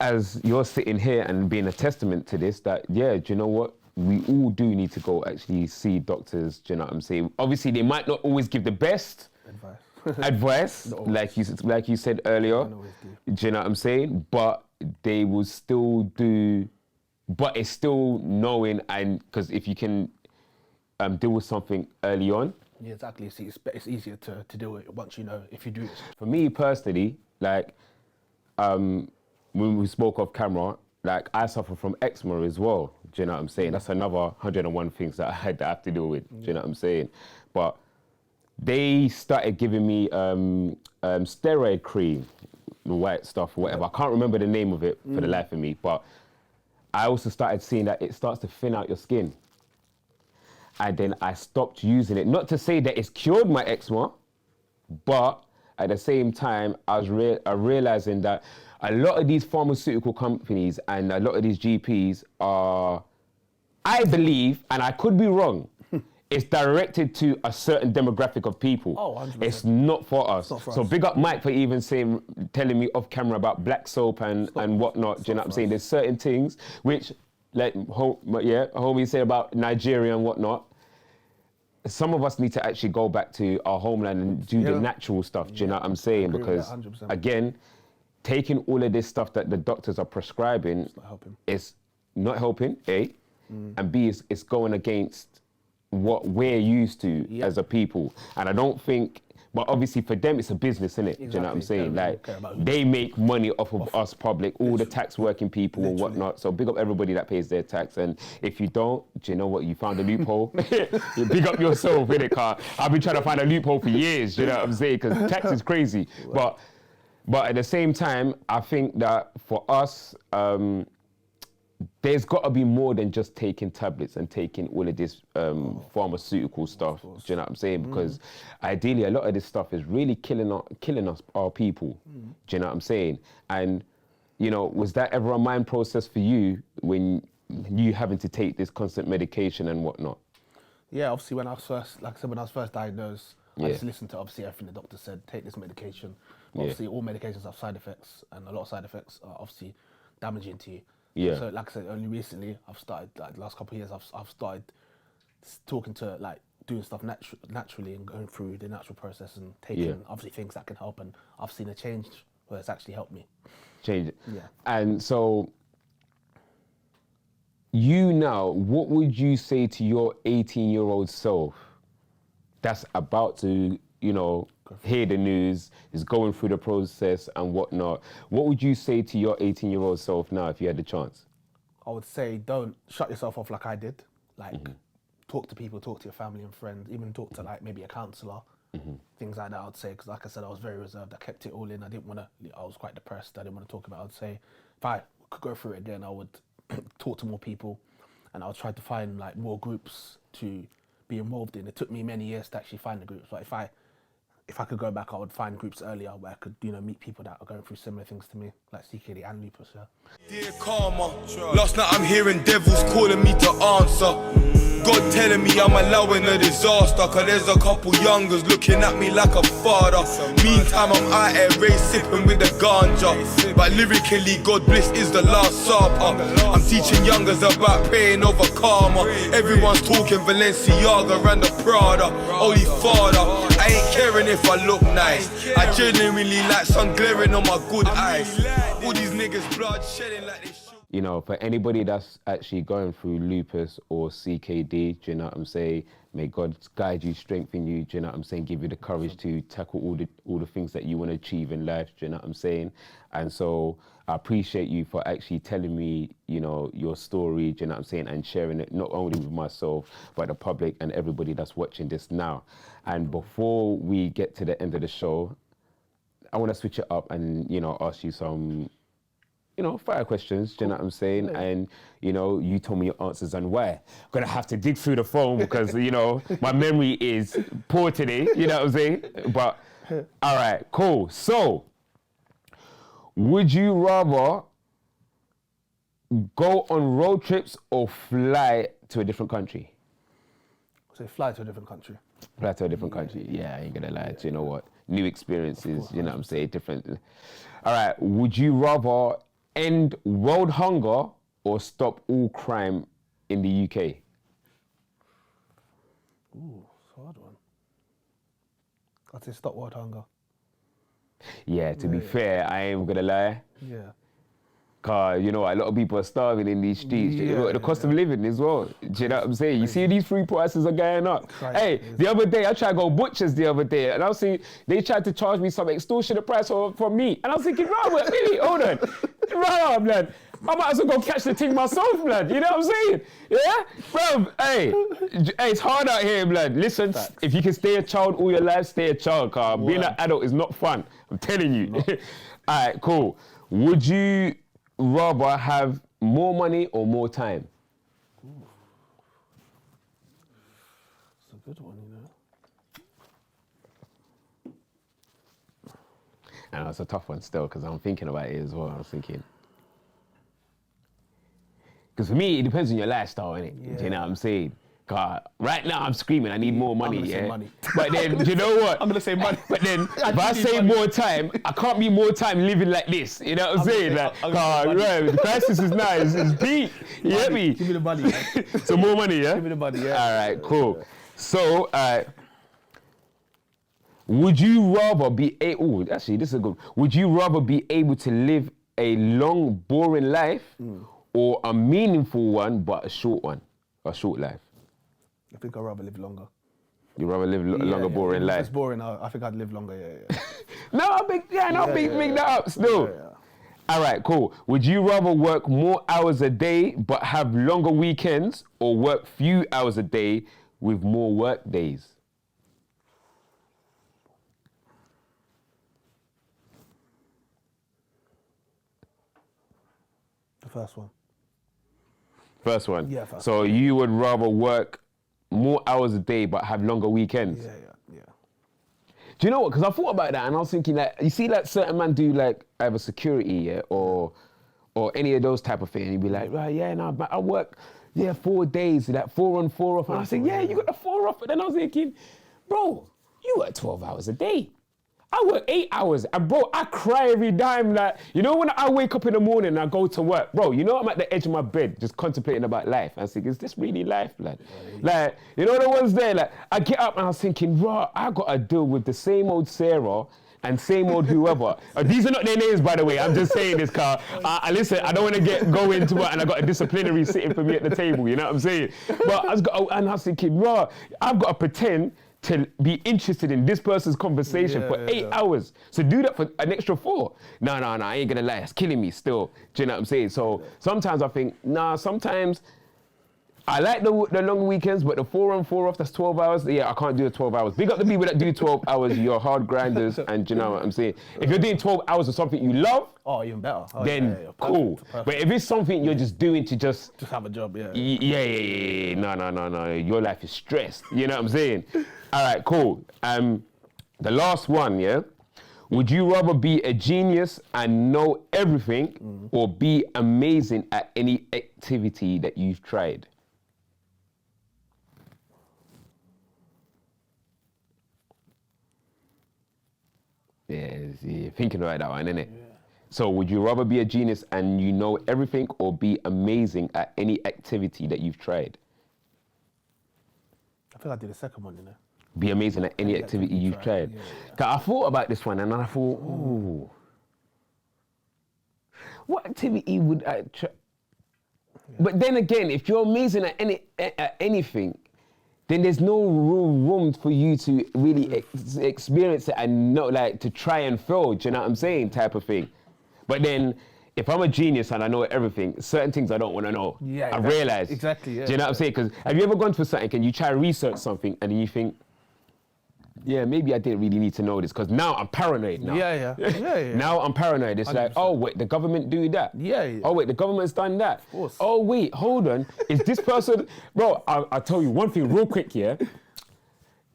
as you're sitting here and being a testament to this, that, do you know what? We all do need to go actually see doctors, do you know what I'm saying? Obviously, they might not always give the best advice, like you said earlier, do you know what I'm saying? But they will still do, but it's still knowing, and because if you can deal with something early on. Yeah, exactly. See, it's easier to deal with it once you know, if you do it. For me personally, like, when we spoke off camera, like, I suffer from eczema as well. Do you know what I'm saying? That's another 101 things that I have to deal with. Do you know what I'm saying? But they started giving me steroid cream, the white stuff, whatever. I can't remember the name of it for the life of me, but I also started seeing that it starts to thin out your skin. And then I stopped using it. Not to say that it's cured my eczema, but at the same time, I was realizing that a lot of these pharmaceutical companies and a lot of these GPs are, I believe, and I could be wrong, it's directed to a certain demographic of people. Oh, 100%. It's not for us. Not for so us. big up Mike for even telling me off camera about black soap and whatnot. Do you know what I'm saying? There's certain things which, like, homie said about Nigeria and whatnot. Some of us need to actually go back to our homeland and do the natural stuff. Do you know what I'm saying? Because again, taking all of this stuff that the doctors are prescribing, it's not helping. A, and B, it's going against what we're used to as a people. And I don't think, but obviously for them it's a business, innit? Exactly. Do you know what I'm saying? Like, they make money off of us public, all the tax working people and whatnot. So big up everybody that pays their tax. And if you don't, do you know what? You found a loophole. Big up yourself, innit, car? I've been trying to find a loophole for years, do you know what I'm saying? Because tax is crazy. But at the same time, I think that for us, there's got to be more than just taking tablets and taking all of this pharmaceutical stuff. Do you know what I'm saying? Because ideally, a lot of this stuff is really killing us, our people. Do you know what I'm saying? And, you know, was that ever a mind process for you when you having to take this constant medication and whatnot? Yeah, obviously when I was first diagnosed, I just listened to obviously everything the doctor said, take this medication. Obviously all medications have side effects, and a lot of side effects are obviously damaging to you. Yeah. So like I said, only recently I've started, like the last couple of years, I've started talking to, like, doing stuff naturally and going through the natural process and taking obviously things that can help, and I've seen a change where it's actually helped me. Change it. Yeah. And so you now, what would you say to your 18-year-old self that's about to, you know, hear the news, is going through the process and whatnot? What would you say to your 18-year-old self now if you had the chance? I would say don't shut yourself off like I did. Like, talk to people, talk to your family and friends, even talk to, like, maybe a counsellor, things like that, I would say. Because like I said, I was very reserved. I kept it all in. I was quite depressed. I didn't want to talk about it. I would say if I could go through it again, I would talk to more people, and I would try to find, like, more groups to be involved in. It took me many years to actually find the groups, but if I could go back, I would find groups earlier where I could, you know, meet people that are going through similar things to me, like CKD and Lupus, Dear Karmah, last night I'm hearing devils calling me to answer. God telling me I'm allowing a disaster, cause there's a couple youngers looking at me like a father. Meantime I'm out here race sipping with the ganja, but lyrically God Bliss is the last supper. I'm teaching youngers about paying over karma. Everyone's talking Balenciaga and the Prada. Holy Father, I ain't caring if I look nice. I genuinely like sun glaring on my good eyes. All these niggas blood shedding like they should. You know, for anybody that's actually going through lupus or CKD, do you know what I'm saying? May God guide you, strengthen you, do you know what I'm saying? Give you the courage to tackle all the things that you want to achieve in life, do you know what I'm saying? And so I appreciate you for actually telling me, you know, your story, do you know what I'm saying? And sharing it not only with myself, but the public and everybody that's watching this now. And before we get to the end of the show, I want to switch it up and, you know, ask you some, you know, fire questions, do you know what I'm saying? And, you know, you told me your answers and why. I'm gonna have to dig through the phone because, you know, my memory is poor today, you know what I'm saying? But, all right, cool. So, would you rather go on road trips or fly to a different country? So fly to a different country. Fly to a different country, yeah, I ain't gonna lie, do you know what? New experiences, you know what I'm saying, different. All right, would you rather end world hunger or stop all crime in the UK? Ooh, it's a hard one. I'd say stop world hunger. Yeah, to be fair, I ain't gonna lie. Yeah. Cause, you know, a lot of people are starving in these streets. The cost of living as well. Do you know what I'm saying? You see these food prices are going up. Hey, the other day, I tried to go butchers the other day, and I was seeing, they tried to charge me some extortionate price for meat. And I was thinking, right, really, hold on. Right on, man. I might as well go catch the thing myself, blood. You know what I'm saying? Yeah? Bro, hey, it's hard out here, blood. Listen, if you can stay a child all your life, stay a child, car. Being an adult is not fun. I'm telling you. All right, cool. Would you rather have more money or more time? It's a good one, you know. And it's a tough one still, because I'm thinking about it as well. I was thinking. Because for me, it depends on your lifestyle, innit? Yeah. Do you know what I'm saying? God, right now I'm screaming, I need more money, gonna say money. But then, do you know what? I'm gonna say money. But then, if I say more time, I can't be more time living like this. You know what I'm saying? Like, God, right, the crisis is now, it's peak. You get me? Give me the money. Man. So more money, yeah? Give me the money, yeah. All right, cool. So, would you rather be actually, this is a good. Would you rather be able to live a long, boring life, or a meaningful one but a short one, a short life? I think I'd rather live longer. You'd rather live a longer, boring life? If it's boring, I think I'd live longer, yeah. No, I'll make that up still. All right, cool. Would you rather work more hours a day but have longer weekends, or work few hours a day with more work days? The first one. First one? Yeah, first So you would rather work more hours a day but have longer weekends? Yeah. Do you know what? Because I thought about that and I was thinking, like, you see, like, certain men do, like, either security, yeah, or any of those type of things. You'd be like, right, yeah, no, but I work, 4 days, like 4 on, 4 off. And I was saying, yeah, you got the 4 off. But then I was thinking, bro, you work 12 hours a day. I work 8 hours, and bro, I cry every time. Like, you know, when I wake up in the morning and I go to work, bro, you know, I'm at the edge of my bed just contemplating about life. I was thinking, is this really life, blood? Like, you know the ones there, like, I get up and I was thinking, bro, I got to deal with the same old Sarah and same old whoever. These are not their names, by the way. I'm just saying this, car. Listen, I don't want to go into it, and I got a disciplinary sitting for me at the table. You know what I'm saying? But I was thinking, bro, I've got to pretend to be interested in this person's conversation for 8 hours. So do that for an extra 4. No, I ain't gonna lie, it's killing me still. Do you know what I'm saying? So sometimes I think, sometimes I like the long weekends, but the 4 on 4 off, that's 12 hours. Yeah, I can't do the 12 hours. Big up the people that do 12 hours, you're hard grinders, and do you know what I'm saying? If you're doing 12 hours of something you love, even better. Then cool. Perfect. But if it's something you're just doing to just have a job, yeah. No. Your life is stressed. You know what I'm saying? All right, cool. The last one, yeah. Would you rather be a genius and know everything, or be amazing at any activity that you've tried? Yeah, you're thinking about that one, innit? Yeah. So would you rather be a genius and you know everything, or be amazing at any activity that you've tried? I think I did the second one, you know. Be amazing at any activity you've tried. Yeah. I thought about this one and I thought, ooh, what activity would I try? Yeah. But then again, if you're amazing at anything, then there's no real room for you to really experience it and know, like, to try and fail, do you know what I'm saying, type of thing. But then, if I'm a genius and I know everything, certain things I don't want to know. Yeah, I realize. Exactly, yeah. Do you know what I'm saying? Because have you ever gone for something and you try to research something and then you think, yeah, maybe I didn't really need to know this, because now I'm paranoid now. Yeah. Now I'm paranoid. It's 100%. Like, oh, wait, the government do that? Yeah. Oh, wait, the government's done that? Of course. Oh, wait, hold on. Is this person... Bro, I'll tell you one thing real quick, yeah?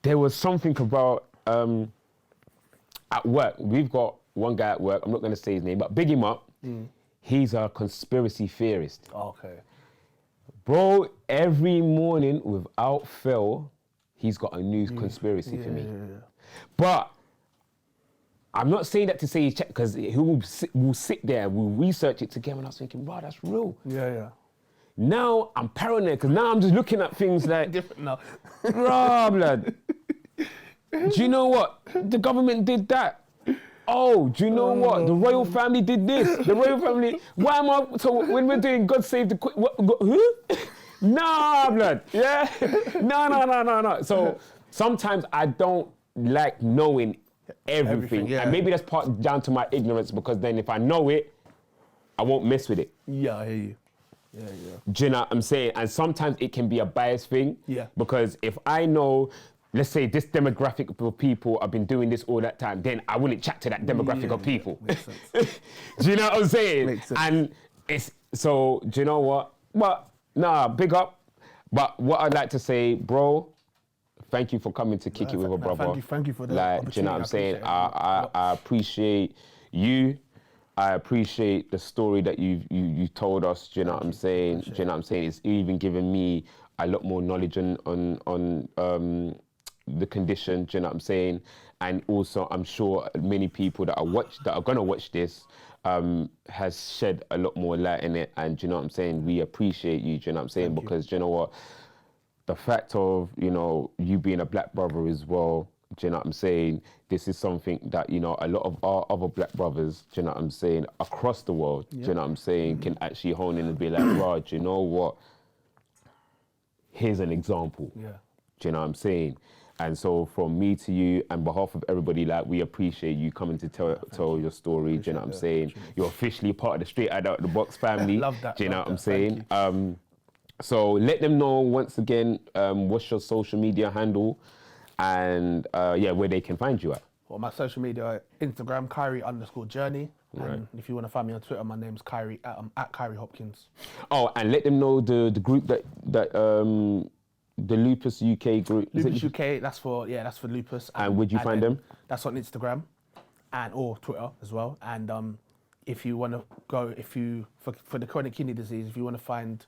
There was something about... at work, we've got one guy at work, I'm not going to say his name, but big him up. He's a conspiracy theorist. Okay. Bro, every morning without fail, he's got a new conspiracy for me. But I'm not saying that to say he's checked, because he will sit there, we'll research it together, and I was thinking, wow, that's real. Yeah. Now I'm paranoid, because now I'm just looking at things like, different now. Raw, blood. Do you know what? The government did that. Oh, do you know what? The royal family did this. The royal family, why am I, so when we're doing God Save the Queen, who? Nah, blood, yeah? No. So sometimes I don't like knowing everything. Yeah. And maybe that's part down to my ignorance, because then if I know it, I won't mess with it. Yeah, I hear you. Yeah. Do you know what I'm saying? And sometimes it can be a biased thing. Yeah. Because if I know, let's say this demographic of people have been doing this all that time, then I wouldn't chat to that demographic of people. Makes sense. Do you know what I'm saying? Makes sense. And it's, so, do you know what? But, nah, big up. But what I'd like to say, bro, thank you for coming to kick it with a brother. Thank you for the Like, do you know what I'm saying? I appreciate you. I appreciate the story that you told us. Do you know what I'm saying? Do you know what I'm saying? It's even given me a lot more knowledge on the condition. Do you know what I'm saying? And also, I'm sure many people that are gonna watch this has shed a lot more light in it. And do you know what I'm saying? We appreciate you. Do you know what I'm saying? Because do you know what? The fact of, you know, you being a black brother as well, do you know what I'm saying? This is something that, you know, a lot of our other black brothers, do you know what I'm saying, across the world, do you know what I'm saying, can actually hone in and be like, right, do you know what? Here's an example. Yeah. Do you know what I'm saying? And so from me to you, on behalf of everybody, like, we appreciate you coming to tell your story, do you know what I'm saying? You're officially part of the Straight Out of the Box family. Love that. Do you know what I'm Thank saying? you. So let them know once again, what's your social media handle and where they can find you at. Well, my social media, Instagram, Khiry_journey. And if you want to find me on Twitter, my name's Khiry, at Khiry Hopkins. Oh, and let them know the group that the Lupus UK group. Lupus UK, that's for Lupus. And would you find them? That's on Instagram or Twitter as well. And if you want to go, for the chronic kidney disease, if you want to find,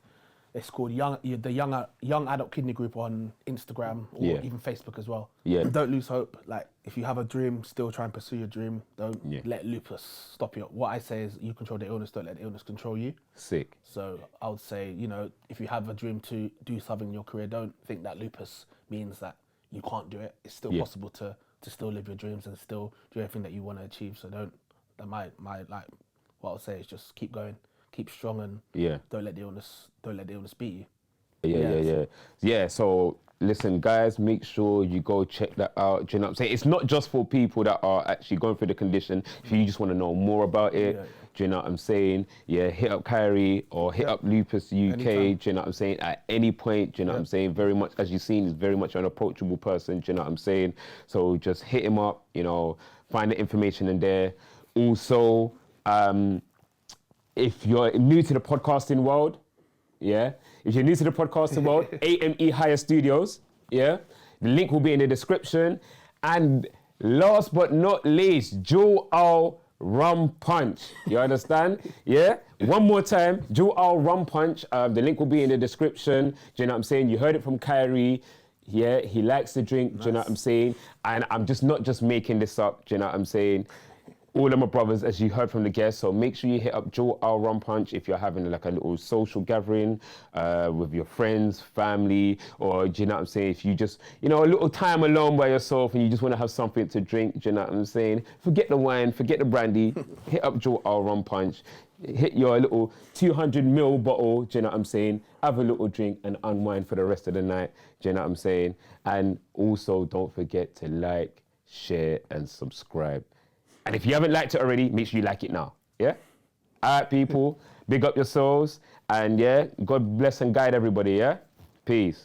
it's called the young adult kidney group on Instagram or even Facebook as well. Yeah. Don't lose hope. Like, if you have a dream, still try and pursue your dream. Don't let lupus stop you. What I say is, you control the illness, don't let the illness control you. Sick. So I would say, you know, if you have a dream to do something in your career, don't think that lupus means that you can't do it. It's still possible to still live your dreams and still do everything that you want to achieve. So what I would say is just keep going. Keep strong and don't let the illness beat you. Yeah, so listen, guys, make sure you go check that out. Do you know what I'm saying? It's not just for people that are actually going through the condition. If you just want to know more about it, do you know what I'm saying? Yeah, hit up Khiry or hit up Lupus UK. Anytime. Do you know what I'm saying? At any point, do you know what I'm saying? Very much, as you've seen, he's very much an approachable person. Do you know what I'm saying? So just hit him up, you know, find the information in there. Also, if you're new to the podcasting world, if you're new to the podcasting world, AME Higher Studios, the link will be in the description. And last but not least, Joel Rum Punch. You understand? One more time, Joel Rum Punch. The link will be in the description. Do you know what I'm saying? You heard it from Khiry. Yeah, he likes to drink. Do you know what I'm saying? And I'm not just making this up. Do you know what I'm saying? All of my brothers, as you heard from the guests, so make sure you hit up Joel Rum Punch if you're having like a little social gathering with your friends, family, or do you know what I'm saying? If you just, you know, a little time alone by yourself and you just want to have something to drink, do you know what I'm saying? Forget the wine, forget the brandy, hit up Joel Rum Punch, hit your little 200ml bottle, do you know what I'm saying? Have a little drink and unwind for the rest of the night, do you know what I'm saying? And also don't forget to like, share, and subscribe. And if you haven't liked it already, make sure you like it now. Yeah? All right, people. Big up yourselves. And God bless and guide everybody. Yeah? Peace.